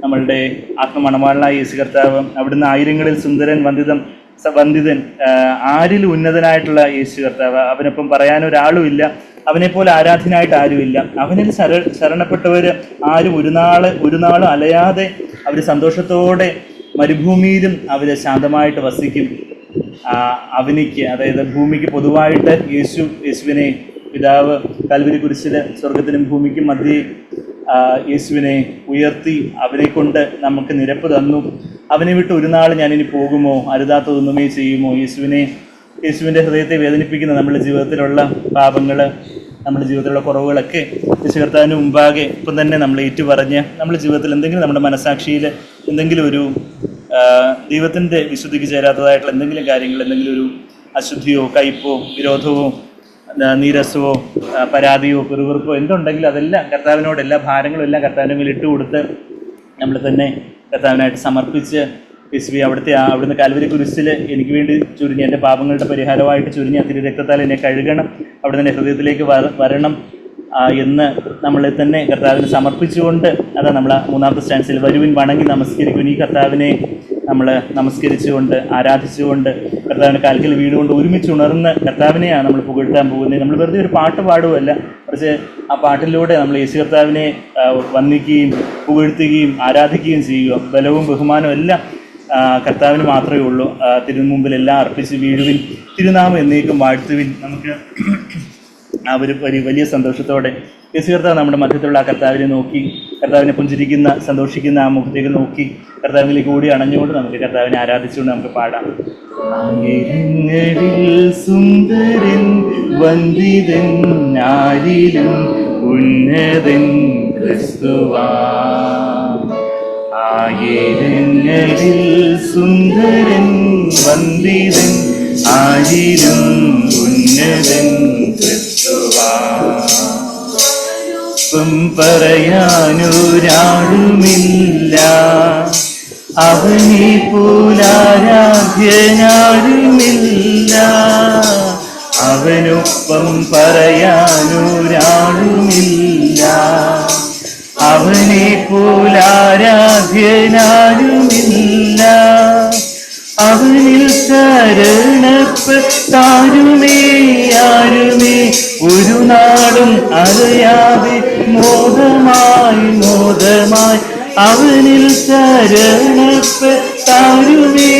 നമ്മളുടെ ആത്മമണവാളനായ യേശു കർത്താവ്, അവിടുന്ന് ആയിരങ്ങളിൽ സുന്ദരൻ വന്ദിതൻ, ആരിൽ ഉന്നതനായിട്ടുള്ള യേശു കർത്താവ്. അവനൊപ്പം പറയാനൊരാളുമില്ല, അവനെപ്പോലെ ആരാധ്യനായിട്ട് ആരുമില്ല. അവനിൽ ശരണപ്പെട്ടവർ ആരും ഒരു നാളും അലയാതെ അവർ സന്തോഷത്തോടെ മരുഭൂമിയിലും അവർ ശാന്തമായിട്ട് വസിക്കും. അവനിക്ക്, അതായത് ഭൂമിക്ക് പൊതുവായിട്ട് യേശുവിനെ പിതാവ് കൽവരി കുരിശിൽ സ്വർഗത്തിനും ഭൂമിക്കും മധ്യേ യേശുവിനെ ഉയർത്തി അവനെ കൊണ്ട് നമുക്ക് നിരപ്പ് തന്നു. അവനെ വിട്ട് ഒരു നാൾ ഞാനിനി പോകുമോ, അരുതാത്തതൊന്നുമേ ചെയ്യുമോ? യേശുവിൻ്റെ ഹൃദയത്തെ വേദനിപ്പിക്കുന്ന നമ്മുടെ ജീവിതത്തിലുള്ള പാപങ്ങൾ, നമ്മുടെ ജീവിതത്തിലുള്ള കുറവുകളൊക്കെ യേശു കർത്താവിന് മുമ്പാകെ ഇപ്പം തന്നെ നമ്മൾ ഏറ്റുപറഞ്ഞ് നമ്മുടെ ജീവിതത്തിൽ എന്തെങ്കിലും നമ്മുടെ മനസാക്ഷിയിൽ എന്തെങ്കിലും ഒരു ദൈവത്തിൻ്റെ വിശുദ്ധിക്ക് ചേരാത്തതായിട്ടുള്ള എന്തെങ്കിലും കാര്യങ്ങൾ, എന്തെങ്കിലും ഒരു അശുദ്ധിയോ കയ്പോ വിരോധമോ നീരസമോ പരാതിയോ പിറുപിറുപ്പോ എന്തുണ്ടെങ്കിലും അതെല്ലാം കർത്താവിനോട്, എല്ലാ ഭാരങ്ങളും എല്ലാം കർത്താവിൻ്റെ മേൽ ഇട്ടുകൊടുത്ത് നമ്മൾ തന്നെ കർത്താവിനായിട്ട് സമർപ്പിച്ച് യേശുവേ അവിടുന്ന് കാൽവരി കുരിശിൽ എനിക്ക് വേണ്ടി ചുരുങ്ങി എൻ്റെ പാപങ്ങളുടെ പരിഹാരമായിട്ട് ചുരുങ്ങി തിരു രക്തത്താൽ എന്നെ കഴുകണം, അവിടുന്ന് എൻ്റെ ഹൃദയത്തിലേക്ക് വരണം എന്ന് നമ്മളെ തന്നെ കർത്താവിന് സമർപ്പിച്ചുകൊണ്ട്, അതാണ് നമ്മൾ മൂന്നാമത്തെ സ്റ്റാൻസിൽ വരുവിൻ വണങ്ങി നമസ്കരിക്കും. ഈ കർത്താവിനെ നമ്മൾ നമസ്കരിച്ചുകൊണ്ട് ആരാധിച്ചുകൊണ്ട് കർത്താവിന് കാൽക്കൽ വീടുകൊണ്ട് ഒരുമിച്ച് ഉണർന്ന് കർത്താവിനെയാണ് നമ്മൾ പുകഴ്ത്താൻ പോകുന്നത്. നമ്മൾ വെറുതെ ഒരു പാട്ട് പാടുകയല്ല, പക്ഷേ ആ പാട്ടിലൂടെ നമ്മൾ യേശു കർത്താവിനെ വന്ദിക്കുകയും പുകഴ്ത്തുകയും ആരാധിക്കുകയും ചെയ്യുക. ബലവും ബഹുമാനവും എല്ലാം കർത്താവിന് മാത്രമേ ഉള്ളൂ. തിരുമുമ്പിൽ എല്ലാം അർപ്പിച്ച് വീഴുവിൻ, തിരുനാമം എന്നേക്കും വാഴ്ത്തുവിൻ. നമുക്ക് ആ ഒരു വലിയ സന്തോഷത്തോടെ യേശു കർത്താവ് നമ്മുടെ മധ്യത്തിലുള്ള ആ കർത്താവിനെ നോക്കി, കർത്താവിനെ പുഞ്ചിരിക്കുന്ന സന്തോഷിക്കുന്ന ആ മുഖത്തേക്ക് നോക്കി കർത്താവിലേക്ക് കൂടി അണഞ്ഞുകൊണ്ട് നമുക്ക് കർത്താവിനെ ആരാധിച്ചുകൊണ്ട് നമുക്ക് പാടാം. ആയിരങ്ങളിൽ സുന്ദരൻ വന്ദിതൻ, ആരിലും ഉന്നതൻ ക്രിസ്തുവാ. ആയിരങ്ങളിൽ സുന്ദരൻ വന്ദിതൻ, ആരിലും ഉന്നതൻ ക്രിസ്തുവാ. പറയാനൊരാളുമില്ല, അവനെ പോലാരാധ്യനാരുമില്ല. അവനൊപ്പം പറയാനൊരാളുമില്ല, അവനെ പോലാരാധ്യനാരുമില്ല. അവനിൽ ശരണപ്പെട്ടാരുമേ ഒരു നാളും അറിയാതെ മോദമായി അവനിൽ ശരണപ്പെട്ടാരുമേ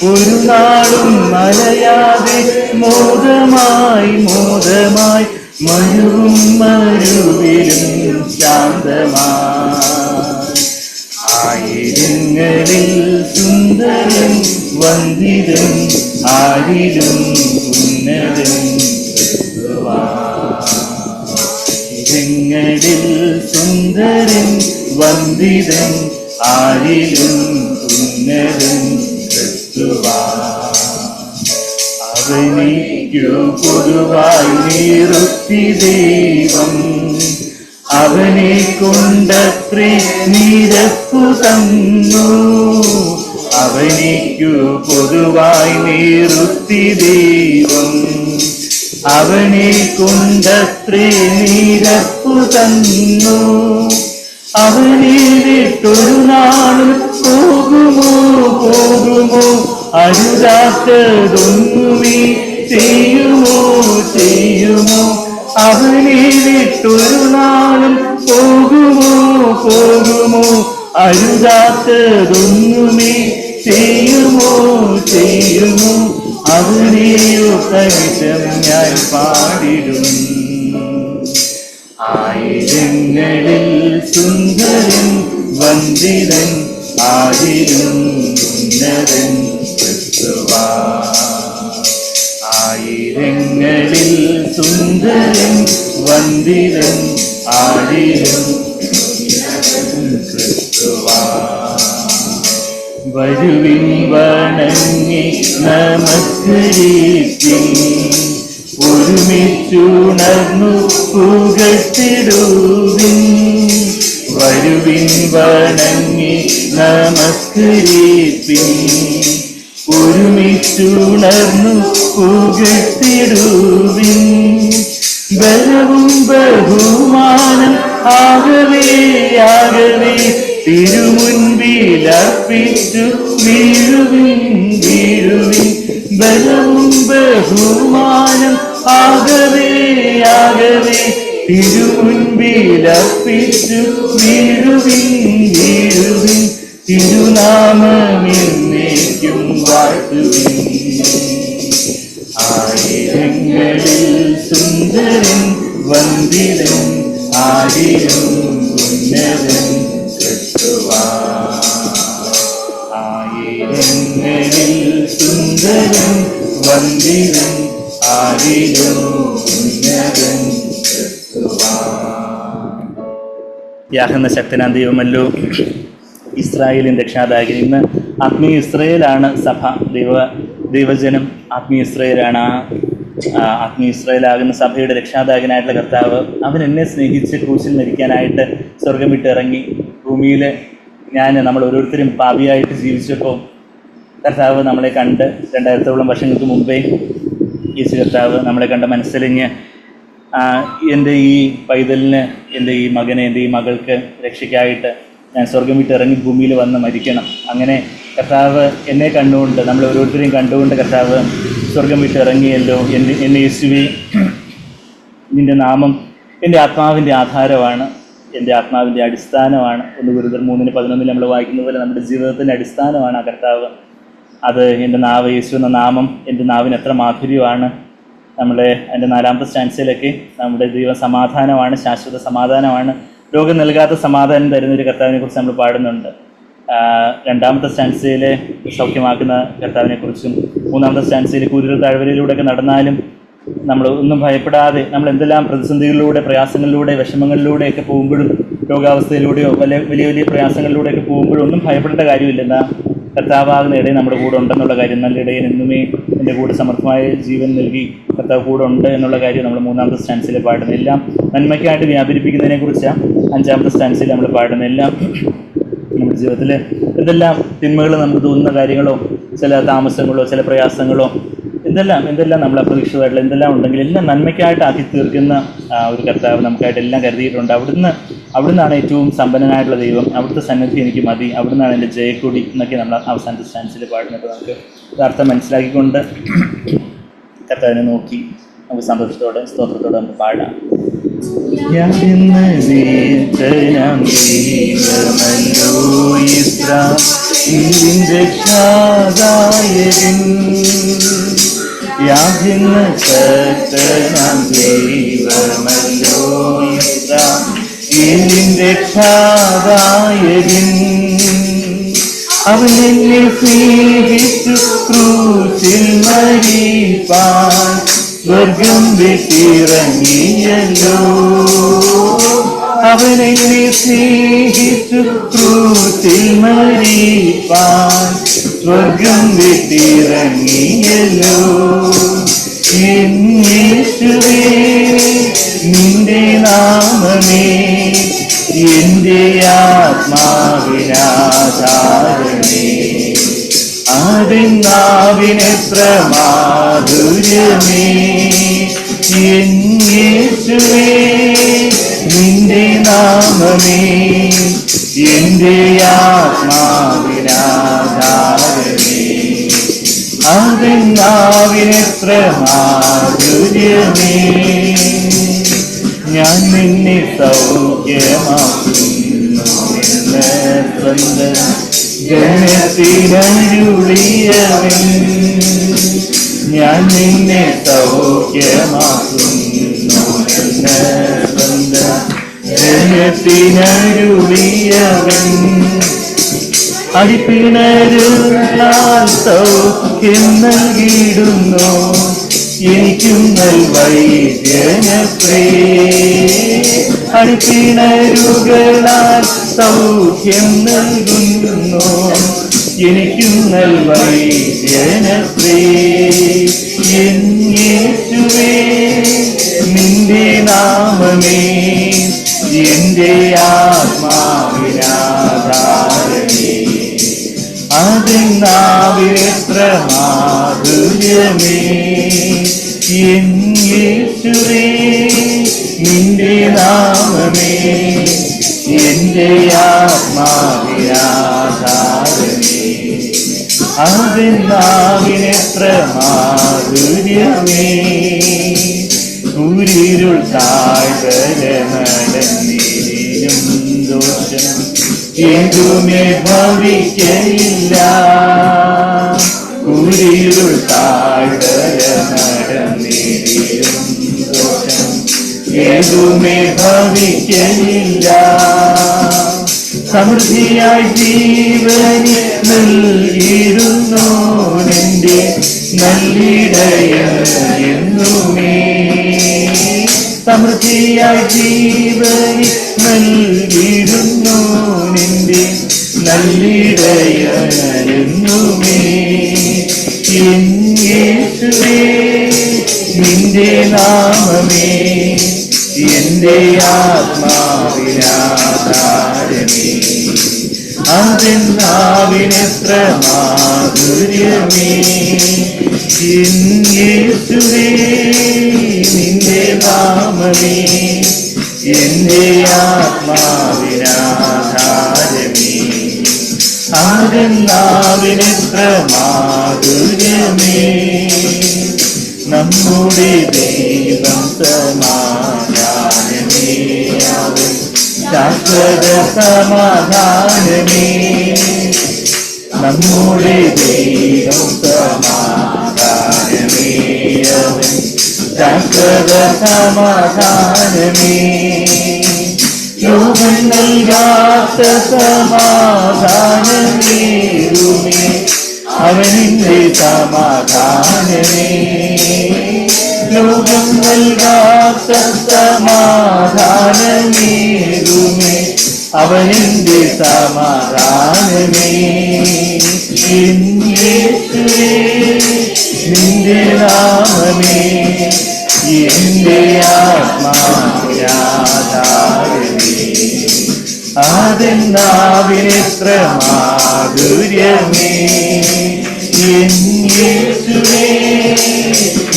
ഒരു നാളും അറിയാതെ മോദമായി മരുവിലും ശാന്തമായി. ആയിരങ്ങളിൽ സുന്ദരൻ വന്ദിതൻ, ആരിലും ഉന്നതൻ ക്രിസ്തുവാ. ആയിരങ്ങളിൽ സുന്ദരൻ വന്ദിതൻ, ആരിലും ഉന്നതൻ ക്രിസ്തുവാ. അവനിക്കു പൊതുവായി നിറുത്തി ദൈവം, അവനെ കൊണ്ടത്രേ നിരപ്പു തന്നു. അവനിക്കു പൊതുവായി നിറുത്തി ദൈവം, അവനെ കൊണ്ടത്രേ നിരപ്പു തന്നു. അവനിട്ടൊരു നാളും പോകുമോ അരുതാത്തതൊന്നുമേ ചെയ്യുമോ അവനിട്ടൊരു നാളും പോകുമോ അരുതാത്തതൊന്നുമേ ചെയ്യുമോ അവനെയോ സഹിതം ഞാൻ പാടിടും. ആയിരങ്ങളിൽ സുന്ദരൻ വന്ദിതൻ ആയിരം ഉന്നതൻ ക്രിസ്തുവാ. ആയിരങ്ങളിൽ സുന്ദരൻ വന്ദിതൻ ആയിരം ക്രിസ്തുവാ. വരുവിൻ വണങ്ങി നമസ്കരിപ്പിൻ ഒരുമിച്ചുണർന്നു പുകഴ്ത്തിടുവിൻ. വരുവിൻ വണങ്ങി നമസ്കരിപ്പിൻ ഒരുമിച്ചുണർന്നു പുകഴ്ത്തിടുവിൻ. ബലവും ബഹുമാനം ആകവേ തിരുമുൻപിലർപ്പിച്ചു വീഴുവിൻ. ബലവും ബഹുമാനം ആകവേ തിരുമുൻപിലർപ്പിച്ചു വീഴുവിൻ. തിരുനാമമെന്നേക്കും വാഴ്ത്തുവിൻ. ആയിരങ്ങളിൽ സുന്ദരൻ വന്ദിതൻ ആയിരം ഉന്നതൻ ക്രിസ്തുവാ. ആയിരങ്ങളിൽ സുന്ദരൻ വന്ദിതൻ ആയിരം ഉന്നതൻ ക്രിസ്തുവാ. യാഹെന്ന ശക്തനാം ദൈവമല്ലോ ഇസ്രായേലിൻ രക്ഷാദായകൻ. ഇന്ന് ആത്മീയ ഇസ്രായേലാണ് സഭ, ദൈവജനം ആത്മീയ ഇസ്രായേലാണ്. ആത്മീയ ഇസ്രായേലാകുന്ന സഭയുടെ രക്ഷാദായകനായിട്ടുള്ള കർത്താവ് അവൻ എന്നെ സ്നേഹിച്ച് ക്രൂശിൽ മരിക്കാനായിട്ട് സ്വർഗം വിട്ടിറങ്ങി. ഭൂമിയിൽ നമ്മൾ ഓരോരുത്തരും പാപിയായിട്ട് ജീവിച്ചപ്പോൾ കർത്താവ് നമ്മളെ കണ്ട് 2000 വർഷങ്ങൾക്ക് മുമ്പേ യേശു കർത്താവ് നമ്മളെ കണ്ട് മനസ്സിലിഞ്ഞ് എൻ്റെ ഈ പൈതലിന്, എൻ്റെ ഈ മകനെ, എൻ്റെ ഈ മകൾക്ക് രക്ഷയ്ക്കായിട്ട് ഞാൻ സ്വർഗം വിട്ട് ഇറങ്ങി ഭൂമിയിൽ വന്ന് മരിക്കണം. അങ്ങനെ കർത്താവ് എന്നെ കണ്ടുകൊണ്ട്, നമ്മൾ ഓരോരുത്തരെയും കണ്ടുകൊണ്ട് കർത്താവ് സ്വർഗം വിട്ട് ഇറങ്ങിയല്ലോ. എന്നെ യേശുവേ, നിൻ്റെ നാമം എൻ്റെ ആത്മാവിൻ്റെ ആധാരമാണ്, എൻ്റെ ആത്മാവിൻ്റെ അടിസ്ഥാനമാണ്. 1 കൊരിന്ത്യർ 3:11 നമ്മൾ വായിക്കുന്ന പോലെ നമ്മുടെ ജീവിതത്തിൻ്റെ അടിസ്ഥാനമാണ് ആ കർത്താവ്. അത് എൻ്റെ നാവ്, യേശു എന്ന നാമം എൻ്റെ നാവിന് എത്ര മാധുര്യമാണ്. എൻ്റെ 4ാമത്തെ സ്റ്റാൻസിലൊക്കെ നമ്മുടെ ദൈവം സമാധാനമാണ്, ശാശ്വത സമാധാനമാണ്, രോഗം നൽകാത്ത സമാധാനം തരുന്നൊരു കർത്താവിനെ കുറിച്ച് നമ്മൾ പാടുന്നുണ്ട്. 2ാമത്തെ സ്റ്റാൻസിൽ സൗഖ്യമാക്കുന്ന കർത്താവിനെ കുറിച്ചും 3ാമത്തെ സ്റ്റാൻസിൽ കുരിൽ താഴ്വരയിലൂടെയൊക്കെ നടന്നാലും നമ്മൾ ഒന്നും ഭയപ്പെടാതെ, നമ്മൾ എന്തെല്ലാം പ്രതിസന്ധികളിലൂടെ, പ്രയാസങ്ങളിലൂടെ, വിഷമങ്ങളിലൂടെയൊക്കെ പോകുമ്പോഴും, രോഗാവസ്ഥയിലൂടെയോ വലിയ വലിയ പ്രയാസങ്ങളിലൂടെയൊക്കെ പോകുമ്പോഴും ഒന്നും ഭയപ്പെടേണ്ട കാര്യമില്ല. കർത്താവാകുന്ന ഇടയിൽ നമ്മുടെ കൂടെ ഉണ്ടെന്നുള്ള കാര്യം, നല്ല ഇടയിൽ എന്നുമേ എൻ്റെ കൂടെ സമർത്ഥമായ ജീവൻ നൽകി കർത്താവ് കൂടെ ഉണ്ട് എന്നുള്ള കാര്യം നമ്മൾ 3ാമത്തെ സ്റ്റാൻസിൽ പാടുന്നത്. എല്ലാം നന്മയ്ക്കായിട്ട് വ്യാപരിപ്പിക്കുന്നതിനെക്കുറിച്ചാണ് 5ാമത്തെ സ്റ്റാൻസിൽ നമ്മൾ പാടുന്നത്. എല്ലാം നമ്മുടെ ജീവിതത്തിൽ എന്തെല്ലാം തിന്മകൾ നമുക്ക് തോന്നുന്ന കാര്യങ്ങളോ, ചില താമസങ്ങളോ, ചില പ്രയാസങ്ങളോ, എന്തെല്ലാം നമ്മൾ അപ്രതീക്ഷിതമായിട്ടുള്ള എന്തെല്ലാം ഉണ്ടെങ്കിൽ എല്ലാം നന്മയ്ക്കായിട്ട് ആക്കി തീർക്കുന്ന ഒരു കർത്താവ് നമുക്കായിട്ട് എല്ലാം കരുതിയിട്ടുണ്ട്. അവിടുന്നാണ് ഏറ്റവും സമ്പന്നനായിട്ടുള്ള ദൈവം. അവിടുത്തെ സന്നിധി എനിക്ക് മതി, അവിടുന്നാണ് എൻ്റെ ജയക്കൊടി എന്നൊക്കെ നമ്മൾ അവസാനത്തെ സ്റ്റാൻസിൽ പാടുന്നത്. നമുക്ക് അർത്ഥം മനസ്സിലാക്കിക്കൊണ്ട് കർത്താവിനെ നോക്കി നമുക്ക് സന്തോഷത്തോടെ, സ്തോത്രത്തോടെ നമുക്ക് പാടാം. യാഹിന്ന് ശക്തനാം ദൈവമല്ലോ ഇസ്രായേലിൻ രക്ഷാദായകൻ. അവൻ എന്നെ സ്നേഹിച്ചു ക്രൂശിൽ മരിപ്പാൻ സ്വർഗം വിട്ടിറങ്ങിയല്ലോ. അവൻ എന്നെ സ്നേഹിച്ചു ക്രൂശിൽ മരിപ്പാൻ സ്വർഗം വിട്ടിറങ്ങിയല്ലോ. യേശുവേ, നിന്റെ നാമമേ എന്റെ ആത്മാവിനാധാരണേ. അതിനാവിനെത്ര മാധുര്യമേ. യേശുവേ, നിന്റെ നാമമേ എന്റെ ആത്മാവിനാധാരമേ. അതെന്നാവിനെത്ര മാധുര്യമേ. ഞാൻ നിന്നെ സൗഖ്യമാക്കുന്നു എന്ന് സ്വന്തം ജനത്തിനരുളിയവൻ. ഞാൻ നിന്നെ സൗഖ്യമാക്കുന്നു എന്ന് സ്വന്തം ജനത്തിനരുളിയവൻ. അടിപ്പിണരുന്നാൽ സൗഖ്യം നൽകിയിടുന്നു എനിക്കും വൈദ്യനപ്രേ. അടിപ്പിണരുകളാൽ സൗഖ്യം നൽകുന്നു എനിക്കും വൈദ്യനപ്രേ. യേശുവേ നിന്റെ നാമമേ എന്റെ ആത്മാവിനാധാരമേ. അതെന്നാവിനെത്ര മാധുര്യമേ. യേശുവേ നിന്റെ നാമമേ എന്റെ ആത്മാവിനാധാരമേ. അതെന്നാവിനെത്ര മാധുര്യമേ. കൂരിരുൾ താഴ്വര നടന്നിരും ദോഷം ഏതുമേ ഭവിക്കയില്ല. കൂരിരുൾ താഴ്വര നടന്നിരും ദോഷം ഏതുമേ ഭവിക്കയില്ല. സമൃദ്ധിയായി ജീവനി നൽകിയിരുന്നു നിന്റെ നല്ലിടയൻ എന്നുമേ. സമൃദ്ധിയായി ജീവനി നൽകിയിരുന്നു നിന്റെ നല്ലിടയൻ എന്നുമേ. യേശുവേ നിന്റെ നാമമേ എന്റെ ആത്മാവിനാധാരമേ. അതെന്നാവിനെത്ര മാധുര്യമേ. യേശുവേ നിന്റെ നാമമേ എന്റെ ആത്മാവിനാധാരമേ. അതെന്നാവിനെത്ര മാധുര്യമേ. നമ്മുടെ ദൈവം സമാധാനമേ. അവൻ ശാശ്വത സമാധാനമേ. നമ്മുടെ ദൈവം സമാധാനമേ. അവൻ ശാശ്വത സമാധാനമേ. ലോകം നൽകാത്ത സമാധാനമേറുമേ അവനിന്റെ സമാധാനമേ. ലോകം നൽകാത്ത സമാധാനമേറുമേ അവനിന്റെ സമാധാനമേ. യേശുവേ നിന്റെ നാമമേ എന്റെ ആത്മാവിനാധാരമേ. അതെന്നാവിനെത്ര മാധുര്യമേ. യേശുവേ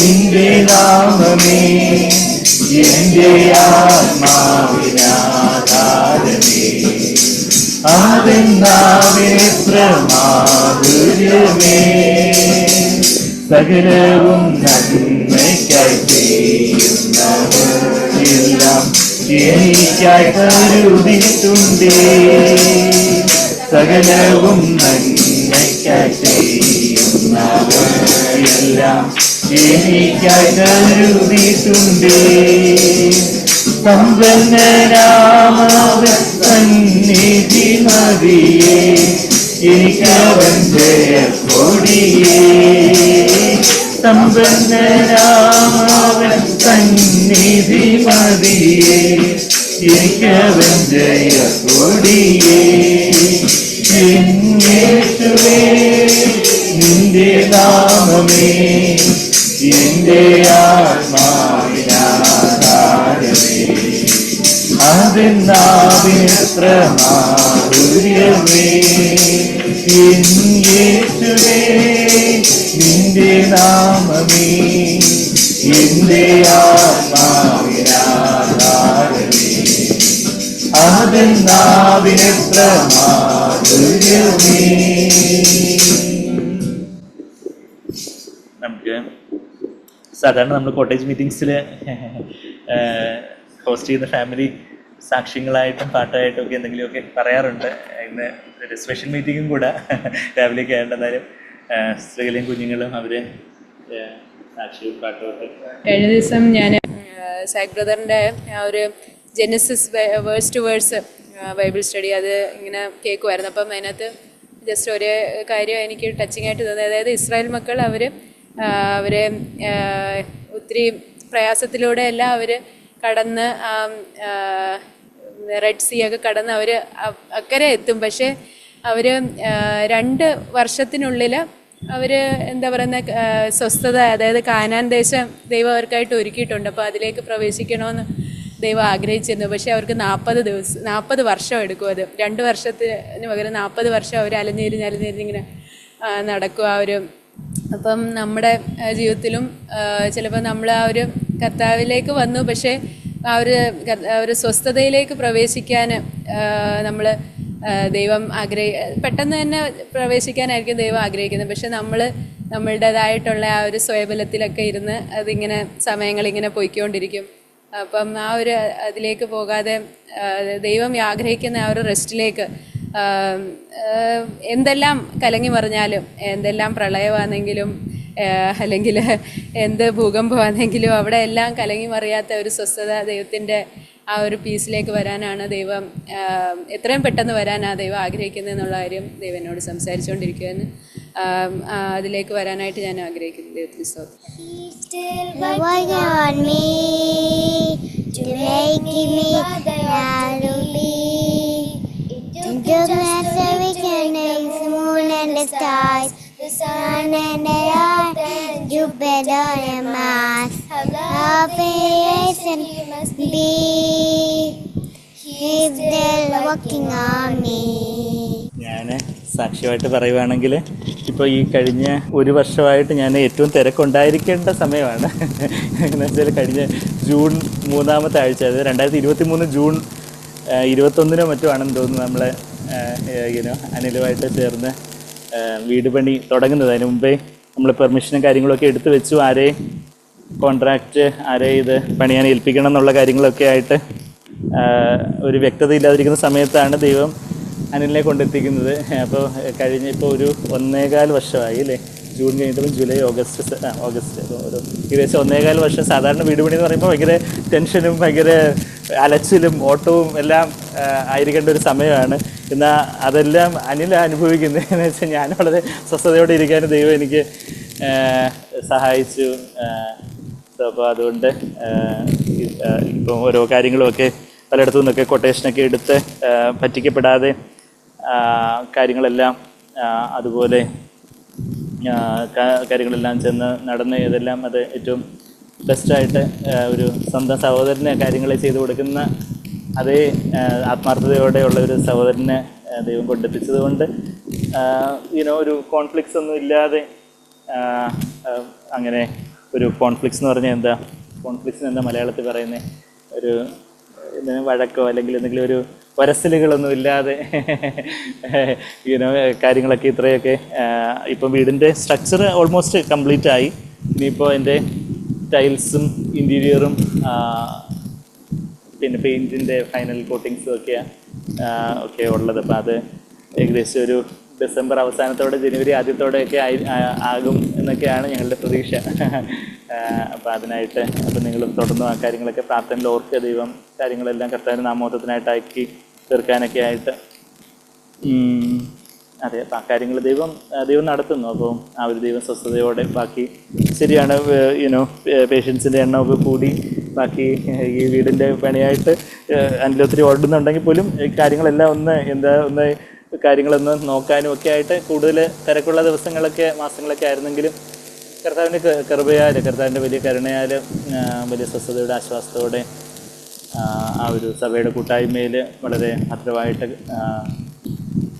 നിന്റെ നാമമേ എന്റെ ആത്മാവിനാധാരമേ. അതെന്നാവിനെത്ര മാധുര്യമേ. സകലവും നന്മയ്ക്കായി ചെയ്യുന്നവർ എല്ലാം എനിക്കായി കരുതിയിട്ടുണ്ടേ. സകലവും നന്മയ്ക്കായി ചെയ്യുന്നവർ എല്ലാം എനിക്കായി കരുതിയിട്ടുണ്ടേ. സമ്പന്നനാമവൻ സന്നിധി മതിയേ എനിക്കവൻ ജയക്കൊടിയേ. സമ്പന്നനാമവൻ സന്നിധി മതിയേ എനിക്കവൻ ജയക്കൊടിയേ. യേശുവേ നിന്റെ നാമമേ എന്റെ ആത്മാവിനാധാരമേ. അതെന്നാവിനെത്ര മാധുര്യമേ. യേശുവേ നിന്റെ നാമമേ എന്റെ ആത്മാവിനാധാരമേ. നാവിനെത്ര മാധുര്യമേ. നമുക്ക് സാധാരണ നമ്മൾ കോട്ടേജ് മീറ്റിംഗ്സിൽ ഹോസ്റ്റ് ചെയ്യുന്ന ഫാമിലി സാക്ഷ്യങ്ങളായിട്ടും പാട്ടായിട്ടും ഒക്കെ എന്തെങ്കിലുമൊക്കെ പറയാറുണ്ട്. ഇന്ന് ഒരു സ്പെഷ്യൽ മീറ്റിങ്ങും കൂടെ രാവിലേക്ക് ആയിട്ടുണ്ടായാലും സ്ത്രീകളെയും കുഞ്ഞുങ്ങളും അവർ സാക്ഷ്യവും പാട്ടും ഒക്കെ. കഴിഞ്ഞ ദിവസം ഞാൻ സാക് ബ്രദറിൻ്റെ ഒരു Genesis verse to verse Bible study അത് ഇങ്ങനെ കേൾക്കുമായിരുന്നു. അപ്പം അതിനകത്ത് ജസ്റ്റ് ഒരേ കാര്യം എനിക്ക് ടച്ചിങ് ആയിട്ട് തോന്നി. അതായത് ഇസ്രായേൽ മക്കൾ അവർ ഒത്തിരി പ്രയാസത്തിലൂടെയെല്ലാം അവർ കടന്ന് റെഡ് സീ ഒക്കെ കടന്ന് അവർ അക്കരെ എത്തും. പക്ഷേ അവർ 2 വർഷത്തിനുള്ളിൽ അവർ എന്താ പറയുന്ന സ്വസ്ഥത, അതായത് കാനാൻ ദേശം ദൈവം അവർക്കായിട്ട് ഒരുക്കിയിട്ടുണ്ട്. അപ്പോൾ അതിലേക്ക് പ്രവേശിക്കണമെന്ന് ദൈവം ആഗ്രഹിച്ചിരുന്നു. പക്ഷേ അവർക്ക് 40 വർഷം എടുക്കും. അത് 2 വർഷത്തിന് പകരം 40 വർഷം അവർ അലഞ്ഞിരിഞ്ഞിങ്ങനെ നടക്കും ആ ഒരു. അപ്പം നമ്മുടെ ജീവിതത്തിലും ചിലപ്പോൾ നമ്മൾ ആ ഒരു കർത്താവിലേക്ക് വന്നു, പക്ഷേ ആ ഒരു സ്വസ്ഥതയിലേക്ക് പ്രവേശിക്കാൻ നമ്മൾ ദൈവം പെട്ടെന്ന് തന്നെ പ്രവേശിക്കാനായിരിക്കും ദൈവം ആഗ്രഹിക്കുന്നത്. പക്ഷെ നമ്മളുടേതായിട്ടുള്ള ആ ഒരു സ്വയബലത്തിലൊക്കെ ഇരുന്ന് അതിങ്ങനെ സമയങ്ങളിങ്ങനെ പോയിക്കൊണ്ടിരിക്കും. അപ്പം ആ ഒരു അതിലേക്ക് പോകാതെ ദൈവം ആഗ്രഹിക്കുന്ന ആ ഒരു റെസ്റ്റിലേക്ക്, എന്തെല്ലാം കലങ്ങി മറിഞ്ഞാലും, എന്തെല്ലാം പ്രളയമാണെങ്കിലും അല്ലെങ്കിൽ എന്ത് ഭൂകമ്പമാണെങ്കിലും അവിടെ എല്ലാം കലങ്ങി മറിയാത്ത ഒരു സ്വസ്ഥത, ദൈവത്തിൻ്റെ ആ ഒരു പീസിലേക്ക് വരാനാണ് ദൈവം, എത്രയും പെട്ടെന്ന് വരാനാണ് ദൈവം ആഗ്രഹിക്കുന്നത് എന്നുള്ള കാര്യം ദൈവം എന്നോട് സംസാരിച്ചുകൊണ്ടിരിക്കുകയെന്ന്. അതിലേക്ക് വരാനായിട്ട് ഞാൻ ആഗ്രഹിക്കുന്നു. ദൈവത്തിന് സ്തോത്രം. The sun and the earth, Jupiter and Mars, our creation must be, if they're working on me. ഞാൻ സാക്ഷ്യമായിട്ട് പറയുവാണെങ്കിൽ ഇപ്പോൾ ഈ കഴിഞ്ഞ 1 വർഷമായിട്ട് ഞാൻ ഏറ്റവും തിരക്കുണ്ടായിരിക്കേണ്ട സമയമാണ്. എന്ന് വെച്ചാൽ കഴിഞ്ഞ ജൂൺ 3-ാമത്തെ ആഴ്ച, അതായത് 2023 ജൂൺ 21-നോ മറ്റോ ആണെന്ന് തോന്നുന്നു, നമ്മളെ അനിലുമായിട്ട് ചേർന്ന് വീട് പണി തുടങ്ങുന്നത്. അതിന് മുമ്പേ നമ്മൾ പെർമിഷനും കാര്യങ്ങളൊക്കെ എടുത്തു വെച്ചു. ആരെ കോൺട്രാക്റ്റ്, ആരെ ഇത് പണിയാൻ ഏൽപ്പിക്കണം എന്നുള്ള കാര്യങ്ങളൊക്കെ ആയിട്ട് ഒരു വ്യക്തത ഇല്ലാതിരിക്കുന്ന സമയത്താണ് ദൈവം അനിലിനെ കൊണ്ടെത്തിക്കുന്നത്. അപ്പോൾ ഇപ്പോൾ ഒരു 1.25 വർഷമായി അല്ലേ? ജൂൺ കഴിഞ്ഞിട്ടും ജൂലൈ ഓഗസ്റ്റ് അപ്പോൾ ഒരു ഏകദേശം 1.25 വർഷം. സാധാരണ വീട് പണി എന്ന് പറയുമ്പോൾ ഭയങ്കര ടെൻഷനും ഭയങ്കര അലച്ചിലും ഓട്ടവും എല്ലാം ആയിരിക്കേണ്ട ഒരു സമയമാണ്. എന്നാൽ അതെല്ലാം അനിൽ അനുഭവിക്കുന്നത് എന്ന് വെച്ചാൽ ഞാൻ വളരെ സ്വസ്ഥതയോടെ ഇരിക്കാനും ദൈവം എനിക്ക് സഹായിച്ചു. അപ്പോൾ അതുകൊണ്ട് ഇപ്പം ഓരോ കാര്യങ്ങളുമൊക്കെ പലയിടത്തു നിന്നൊക്കെ കൊട്ടേഷനൊക്കെ എടുത്ത് പറ്റിക്കപ്പെടാതെ കാര്യങ്ങളെല്ലാം അതുപോലെ കാര്യങ്ങളെല്ലാം ചെന്ന് നടന്ന് ഇതെല്ലാം അത് ഏറ്റവും ബെസ്റ്റായിട്ട് ഒരു സ്വന്തം സഹോദരന് കാര്യങ്ങളെ ചെയ്തു കൊടുക്കുന്ന അതേ ആത്മാർത്ഥതയോടെയുള്ള ഒരു സഹോദരനെ ദൈവം കൊണ്ടെത്തിച്ചത് കൊണ്ട് ഒരു കോൺഫ്ലിക്ട്സ് ഒന്നും ഇല്ലാതെ, അങ്ങനെ ഒരു കോൺഫ്ലിക്ട്സ് എന്ന് പറഞ്ഞാൽ എന്താ, കോൺഫ്ലിക്ട്സിന് എന്താ മലയാളത്തിൽ പറയുന്നത്, ഒരു വഴക്കോ അല്ലെങ്കിൽ എന്തെങ്കിലും ഒരു വരസലുകളൊന്നും ഇല്ലാതെ കാര്യങ്ങളൊക്കെ ഇത്രയൊക്കെ. ഇപ്പം വീടിൻ്റെ സ്ട്രക്ചർ ഓൾമോസ്റ്റ് കംപ്ലീറ്റ് ആയി. ഇനിയിപ്പോൾ എൻ്റെ ടൈൽസും ഇൻറ്റീരിയറും പിന്നെ പെയിൻറ്റിൻ്റെ ഫൈനൽ കോട്ടിങ്സും ഒക്കെ ഉള്ളത്. അപ്പോൾ അത് ഏകദേശം ഒരു ഡിസംബർ അവസാനത്തോടെ ജനുവരി ആദ്യത്തോടെയൊക്കെ ആകും എന്നൊക്കെയാണ് ഞങ്ങളുടെ പ്രതീക്ഷ. അപ്പോൾ അതിനായിട്ട് നിങ്ങൾ തുടർന്നും ആ കാര്യങ്ങളൊക്കെ പ്രാർത്ഥനയിൽ ഓർക്കുക. ദൈവം കാര്യങ്ങളെല്ലാം കർത്താവിൻ്റെ നാമോത്തത്തിനായിട്ടാക്കി തീർക്കാനൊക്കെ ആയിട്ട്. അതെ, അപ്പോൾ ആ കാര്യങ്ങൾ ദൈവം നടത്തുന്നു. അപ്പോൾ ആ ഒരു ദൈവം സ്വസ്ഥതയോടെ ബാക്കി ശരിയാണ്. പേഷ്യൻസിൻ്റെ എണ്ണമൊക്കെ കൂടി ബാക്കി ഈ വീടിൻ്റെ പണിയായിട്ട് അതിലൊത്തിരി ഓടുന്നുണ്ടെങ്കിൽ പോലും കാര്യങ്ങളെല്ലാം ഒന്ന് കാര്യങ്ങളൊന്ന് നോക്കാനും ഒക്കെ ആയിട്ട് കൂടുതൽ തിരക്കുള്ള ദിവസങ്ങളൊക്കെ മാസങ്ങളൊക്കെ ആയിരുന്നെങ്കിലും കർത്താവിൻ്റെ കൃപയാൽ, കർത്താവിൻ്റെ വലിയ കരുണയാൽ, വലിയ സ്വസ്ഥതയുടെ ആശ്വാസത്തോടെ ആ ഒരു സഭയുടെ കൂട്ടായ്മയിൽ വളരെ ഭദ്രമായിട്ട്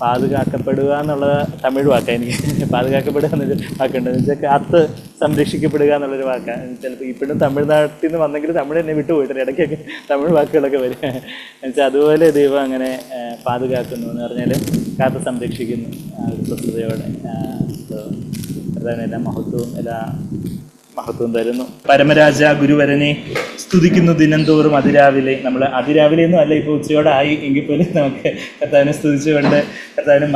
പാതുകാക്കപ്പെടുക എന്നുള്ളത് തമിഴ് വാക്കാണ്. എനിക്ക് പാതുകാക്കപ്പെടുക എന്നൊരു വാക്കുണ്ട്. എന്ന് വെച്ചാൽ കാത്ത് സംരക്ഷിക്കപ്പെടുക എന്നുള്ളൊരു വാക്കാണ്. ചിലപ്പോൾ ഇപ്പോഴും തമിഴ്നാട്ടിൽ നിന്ന് വന്നെങ്കിൽ തമിഴ് എന്നെ വിട്ടുപോയിട്ടുണ്ട്, ഇടയ്ക്കൊക്കെ തമിഴ് വാക്കുകളൊക്കെ വരും. എന്നുവെച്ചാൽ അതുപോലെ ദൈവം അങ്ങനെ പാതുകാക്കുന്നു എന്ന് പറഞ്ഞാൽ കാത്ത് സംരക്ഷിക്കുന്നു ആ ഒരു സ്വസ്ഥതയോടെ. അതാണ് എല്ലാ മഹത്വവും തരുന്നു. പരമരാജ ഗുരുവരനെ സ്തുതിക്കുന്നു ദിനംതോറും അതിരാവിലെ. നമ്മൾ അതിരാവിലെ ഒന്നും അല്ല, ഇപ്പോൾ ഉച്ചയോടെ ആയി എങ്കിൽ പോലും നമുക്ക് കർത്താവിനെ സ്തുതിച്ചുകൊണ്ട് കർത്താവിന്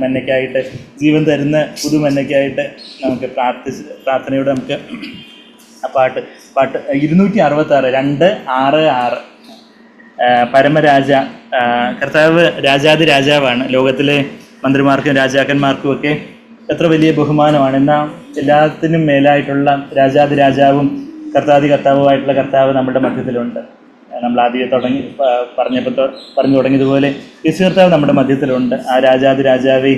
മന്നയ്ക്കായിട്ട് ജീവൻ തരുന്ന പുതുമന്നയ്ക്കായിട്ട് നമുക്ക് പ്രാർത്ഥനയോടെ നമുക്ക് ആ പാട്ട് 266 266 പരമരാജ. കർത്താവ് രാജാതി രാജാവാണ്. ലോകത്തിലെ മന്ത്രിമാർക്കും രാജാക്കന്മാർക്കും ഒക്കെ എത്ര വലിയ ബഹുമാനമാണ്. എന്നാൽ എല്ലാത്തിനും മേലായിട്ടുള്ള രാജാതി രാജാവും കർത്താതി കർത്താവുമായിട്ടുള്ള കർത്താവ് നമ്മുടെ മധ്യത്തിലുണ്ട്. നമ്മൾ ആദ്യം പറഞ്ഞു തുടങ്ങിയതുപോലെ യേശു കർത്താവ് നമ്മുടെ മധ്യത്തിലുണ്ട്. ആ രാജാതി രാജാവേ,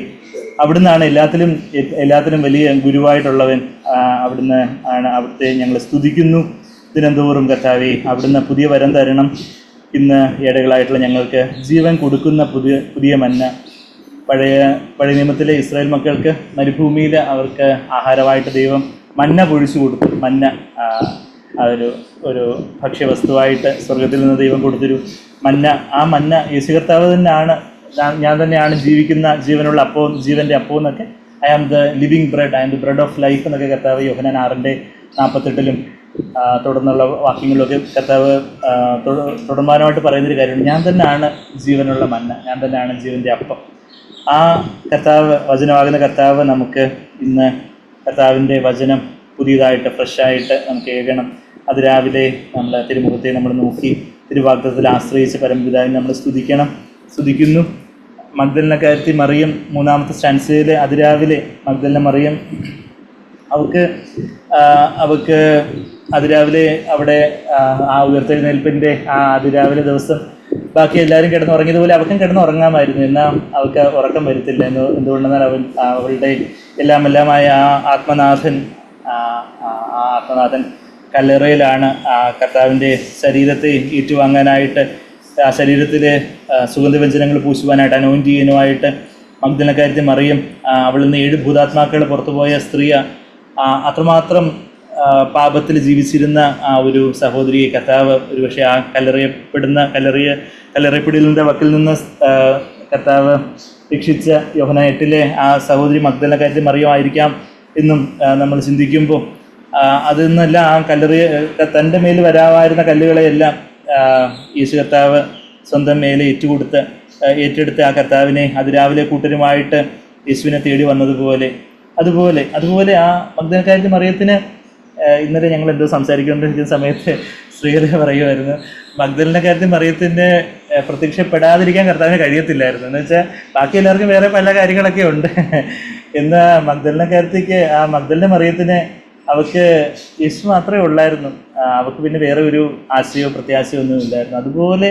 അവിടുന്നാണ് എല്ലാത്തിനും വലിയ ഗുരുവായിട്ടുള്ളവൻ. അവിടുന്ന് ആണ്. അവിടുത്തെ ഞങ്ങൾ സ്തുതിക്കുന്നു ദിനംതോറും. കർത്താവേ, അവിടുന്ന് പുതിയ വരം തരണം. ഇന്ന് ഏടകളായിട്ടുള്ള ഞങ്ങൾക്ക് ജീവൻ കൊടുക്കുന്ന പുതിയ മന്ന. പഴയ നിയമത്തിലെ ഇസ്രായേൽ മക്കൾക്ക് മരുഭൂമിയിൽ അവർക്ക് ആഹാരമായിട്ട് ദൈവം മന്ന പൊഴിച്ചു കൊടുത്തു. മന്ന ഒരു ഭക്ഷ്യവസ്തുവായിട്ട് സ്വർഗത്തിൽ നിന്ന് ദൈവം കൊടുത്തൊരു മന്ന. ആ മന്ന യേശു കർത്താവ് തന്നെയാണ്. ഞാൻ തന്നെയാണ് ജീവിക്കുന്ന ജീവനുള്ള അപ്പവും ജീവൻ്റെ അപ്പവും എന്നൊക്കെ. I am the living bread, I am the bread of life എന്നൊക്കെ കർത്താവ് യോഹന്നാൻ 6:48 തുടർന്നുള്ള വാക്യങ്ങളിലൊക്കെ കർത്താവ് തുടർമാനമായിട്ട് പറയുന്നൊരു കാര്യമുണ്ട്. ഞാൻ തന്നെയാണ് ജീവനുള്ള മന്ന, ഞാൻ തന്നെയാണ് ജീവൻ്റെ അപ്പം. ആ കർത്താവ്, വചനമാകുന്ന കർത്താവ് നമുക്ക് ഇന്ന് കർത്താവിൻ്റെ വചനം പുതിയതായിട്ട് ഫ്രഷായിട്ട് നമുക്ക് ഏകണം. അത് രാവിലെ നമ്മൾ തിരുമുഖത്തെ നമ്മൾ നോക്കി തിരുവാഗ്ദത്തിൽ ആശ്രയിച്ച് പരമപിതാവിനെ നമ്മൾ സ്തുതിക്കുന്നു. മഗ്ദലനക്കാരത്തി മറിയം 3-ാമത്തെ സ്റ്റാൻസയിൽ അതിരാവിലെ മഗ്ദലന മറിയം അവൾക്ക് അതിരാവിലെ അവിടെ ആ ഉയർത്തെഴുന്നേൽപ്പിൻ്റെ ആ അതിരാവിലെ ദിവസം ബാക്കി എല്ലാവരും കിടന്നുറങ്ങിയതുപോലെ അവൾക്കും കിടന്നുറങ്ങാമായിരുന്നു. എന്നാൽ അവൾക്ക് ഉറക്കം വരുത്തില്ല. എന്തുകൊണ്ടെന്നാൽ അവളുടെ എല്ലാമായ ആ ആത്മനാഥൻ കല്ലറയിലാണ്. ആ കർത്താവിൻ്റെ ശരീരത്തെ ഏറ്റുവാങ്ങാനായിട്ട്, ആ ശരീരത്തിൽ സുഗന്ധവ്യഞ്ജനങ്ങൾ പൂശുവാനായിട്ട്, അനോയിൻ്റ് ചെയ്യാനുമായിട്ട് മഗ്ദലനക്കാരത്തി മറിയം, അവളിൽ നിന്ന് 7 ഭൂതാത്മാക്കൾ പുറത്തുപോയ സ്ത്രീ, അത്രമാത്രം പാപത്തിൽ ജീവിച്ചിരുന്ന ആ ഒരു സഹോദരിയെ കർത്താവ് ഒരുപക്ഷെ ആ കല്ലറയപ്പിടിലിൻ്റെ വക്കിൽ നിന്ന് കർത്താവ് രക്ഷിച്ച യോഹന്നാൻ 8 ആ സഹോദരി മഗ്ദലനക്കാരത്തി മറിയമായിരിക്കാം എന്നും നമ്മൾ ചിന്തിക്കുമ്പോൾ, അതിൽ നിന്നെല്ലാം ആ തൻ്റെ മേൽ വരാമായിരുന്ന കല്ലുകളെയെല്ലാം യേശു കർത്താവ് സ്വന്തം മേലെ ഏറ്റെടുത്ത് ആ കർത്താവിനെ അതിരാവിലെ കൂട്ടരുമായിട്ട് യേശുവിനെ തേടി വന്നതുപോലെ അതുപോലെ ആ മഗ്ദലനക്കാരത്തി മറിയത്തിന് ഇന്നലെ ഞങ്ങൾ എന്തോ സംസാരിച്ചുകൊണ്ടിരിക്കുന്ന സമയത്ത് ശ്രീഹരി പറയുമായിരുന്നു, മഗ്ദലനക്കാരത്തി മറിയത്തിൻ്റെ പ്രത്യക്ഷപ്പെടാതിരിക്കാൻ കർത്താവിന് കഴിയത്തില്ലായിരുന്നു. എന്ന് വെച്ചാൽ ബാക്കി എല്ലാവർക്കും വേറെ പല കാര്യങ്ങളൊക്കെ ഉണ്ട്. എന്നാൽ മഗ്ദലനക്കാരത്തിക്ക്, ആ മഗ്ദലന മറിയത്തിന് അവൾക്ക് യേശു മാത്രമേ ഉള്ളായിരുന്നു. അവൾക്ക് പിന്നെ വേറെ ഒരു ആശയോ പ്രത്യാശയോ ഒന്നും ഇല്ലായിരുന്നു. അതുപോലെ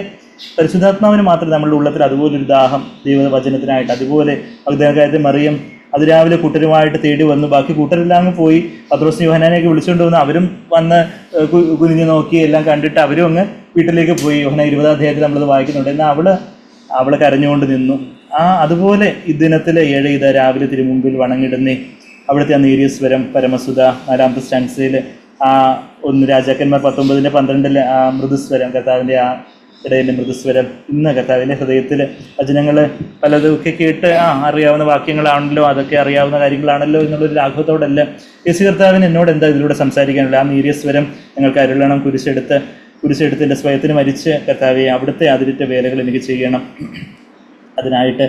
പരിശുദ്ധാത്മാവിന് മാത്രമേ നമ്മളുടെ ഉള്ളത്തിൽ അതുപോലൊരു ദാഹം ദൈവവചനത്തിനായിട്ട്. അതുപോലെ മഗ്ദലനക്കാരത്തി മറിയം അതിരാവിലെ കൂട്ടരുമായിട്ട് തേടി വന്നു. ബാക്കി കൂട്ടരെല്ലാം പോയി. പത്രോസ് യോഹന്നാനെയൊക്കെ വിളിച്ചുകൊണ്ട് വന്ന് അവരും വന്ന് കുനിഞ്ഞു നോക്കി എല്ലാം കണ്ടിട്ട് അവരും അങ്ങ് വീട്ടിലേക്ക് പോയി. യോഹന്നാൻ 20-ാം അധ്യായത്തിൽ നമ്മളത് വായിക്കുന്നുണ്ട്. എന്നാൽ അവൾ കരഞ്ഞുകൊണ്ട് നിന്നു. അതുപോലെ ഇദ്ദിനത്തിൽ 7 രാവിലെ തിരുമുമ്പിൽ വണങ്ങിടുന്നേ. അവിടുത്തെ ആ നേരിയ സ്വരം പരമസുത 4-ാമത്തെ സ്റ്റാൻസയിൽ ആ 1 രാജാക്കന്മാർ 19-12 ആ മൃദുസ്വരം, കർത്താവിൻ്റെ ആ ഇടയിലെ മൃദുസ്വരം ഇന്ന് കർത്താവിൻ്റെ ഹൃദയത്തിൽ വചനങ്ങൾ പലതൊക്കെ കേട്ട് അറിയാവുന്ന വാക്യങ്ങളാണല്ലോ, അതൊക്കെ അറിയാവുന്ന കാര്യങ്ങളാണല്ലോ എന്നുള്ളൊരു ലാഘവത്തോടല്ല യേശു കർത്താവിന് എന്നോട് എന്താ ഇതിലൂടെ സംസാരിക്കാനുള്ള ആ നേരിയ സ്വരം ഞങ്ങൾക്ക് അരുളണം. കുരിശെടുത്ത് എൻ്റെ സ്വയത്തിന് മരിച്ച് കർത്താവെ അവിടുത്തെ അതിരിറ്റ വേലകൾ എനിക്ക് ചെയ്യണം. അതിനായിട്ട്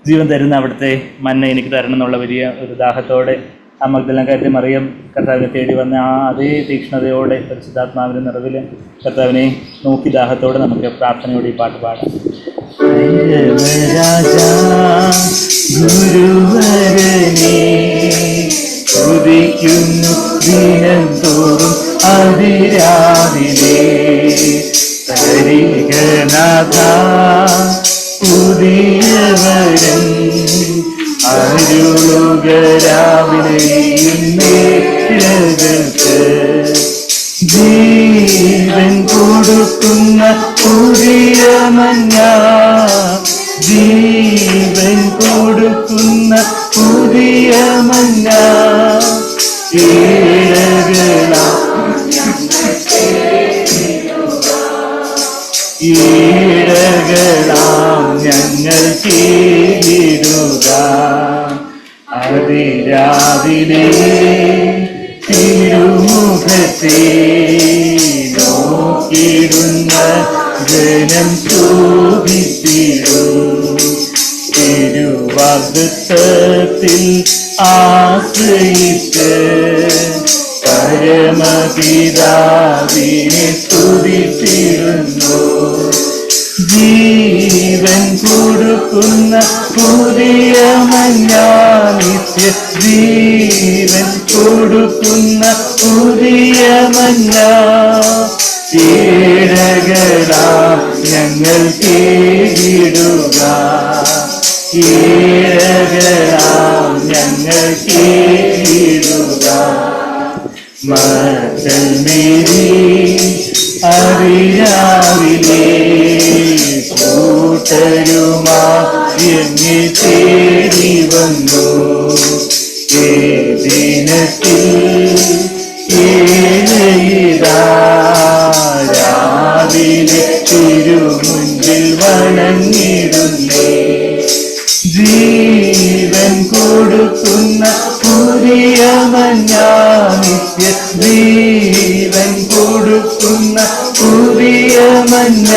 ജീവൻ തരുന്ന അവിടുത്തെ മന്ന എനിക്ക് തരണം എന്നുള്ള വലിയ ഒരു ദാഹത്തോടെ ആ മഗ്ദലനക്കാരത്തി മറിയം കർത്താവിനെ തേടി വന്ന ആ അതേ തീക്ഷ്ണതയോടെ പരിശുദ്ധാത്മാവിൻ്റെ നിറവിൽ കർത്താവിനെ നോക്കി ദാഹത്തോടെ നമുക്ക് പ്രാർത്ഥനയോടെ ഈ പാട്ട് പാടാം. ജീവൻ കൊടുക്കുന്ന പുതിയ മന്ന, ജീവൻ കൊടുക്കുന്ന പുതിയ മന്ന, ഈഴകളാം ഈഴകളാം ഞങ്ങൾ കീഴിടുക. അതിരാവിലെ തിരുമുഖത്തെ നോക്കിടുന്ന ജനം ശോഭിച്ചിടും. തിരുവാഗ്ദത്തത്തിൽ ആശ്രയിച്ച് പരമപിതാവിനെ സ്തുതിച്ചിരുന്നു. ജീവൻ കൊടുക്കുന്ന പുതിയ മഞ്ഞാനിത്യ ജീവൻ കൊടുക്കുന്ന പുതിയ മഞ്ഞ ഈഴകളാം ഞങ്ങൾ കീഴിടുക. ഈഴകളാം ഞങ്ങൾ കീഴിടുക. മക്കൾ മേരി അറിയാവില്ലേ കൂട്ടരുമായി എന്നെ തേടി വന്നു. ഏദിനത്തിൽ ഏഴയിതാ രാവിലെ തിരുമുൻപിൽ വണങ്ങിടുന്നേ. ജീവൻ കൊടുക്കുന്ന പുതിയ മഞ്ഞാനിത്യ ജീവൻ കൊടുക്കുന്ന പുതിയ മഞ്ഞ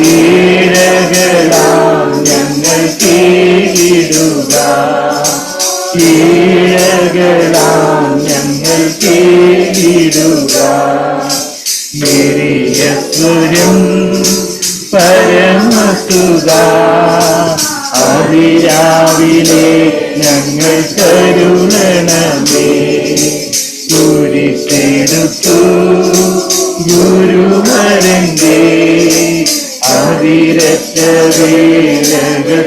ഈഴകളാം ഞങ്ങൾ കീഴിടുക. ഈഴകളാം ഞങ്ങൾ കീഴിടുക. മേരിയസ്വരം പരമസുത അതിരാവിലെ ഞങ്ങൾ കരുണമേ. കുരിശെടുത്തു ഗുരുവരന്റെ അതിരറ്റ വേലകത്തിടുവാൻ.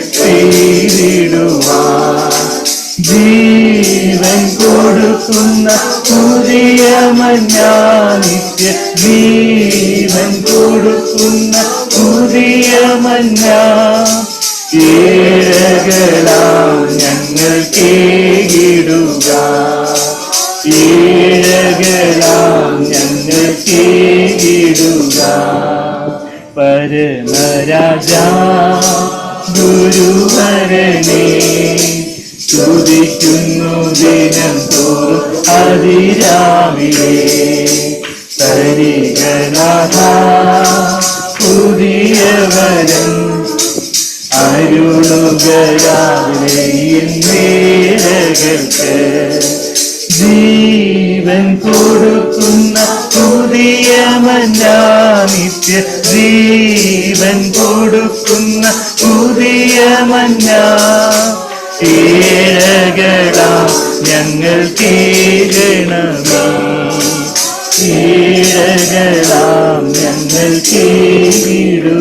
ജീവൻ കൊടുക്കുന്ന പുതിയ മഞ്ഞാനിത്യ ജീവൻ കൊടുക്കുന്ന പുതിയ മഞ്ഞ ഈഴകളാം ഞങ്ങൾ കീഴിടുക. ഈഴകളാം ഞങ്ങൾ കീഴിടുക. പരമരാജാ ഗുരുവരനെ സ്തുതിക്കുന്നു ദിനം തോറും അതിരാവിലെ. സരിഗനാഥ പുതിയവരം അരുളുകരാവിലെ നേരകൾക്ക്. ജീവൻ കൊടുക്കുന്ന പുതിയ മഞ്ഞാനിത്യ ജീവൻ കൊടുക്കുന്ന പുതിയ മഞ്ഞ ഈഴകളാം ഞങ്ങൾ കീഴണമേ. ഈഴകളാം ഞങ്ങൾ കീഴിടുക.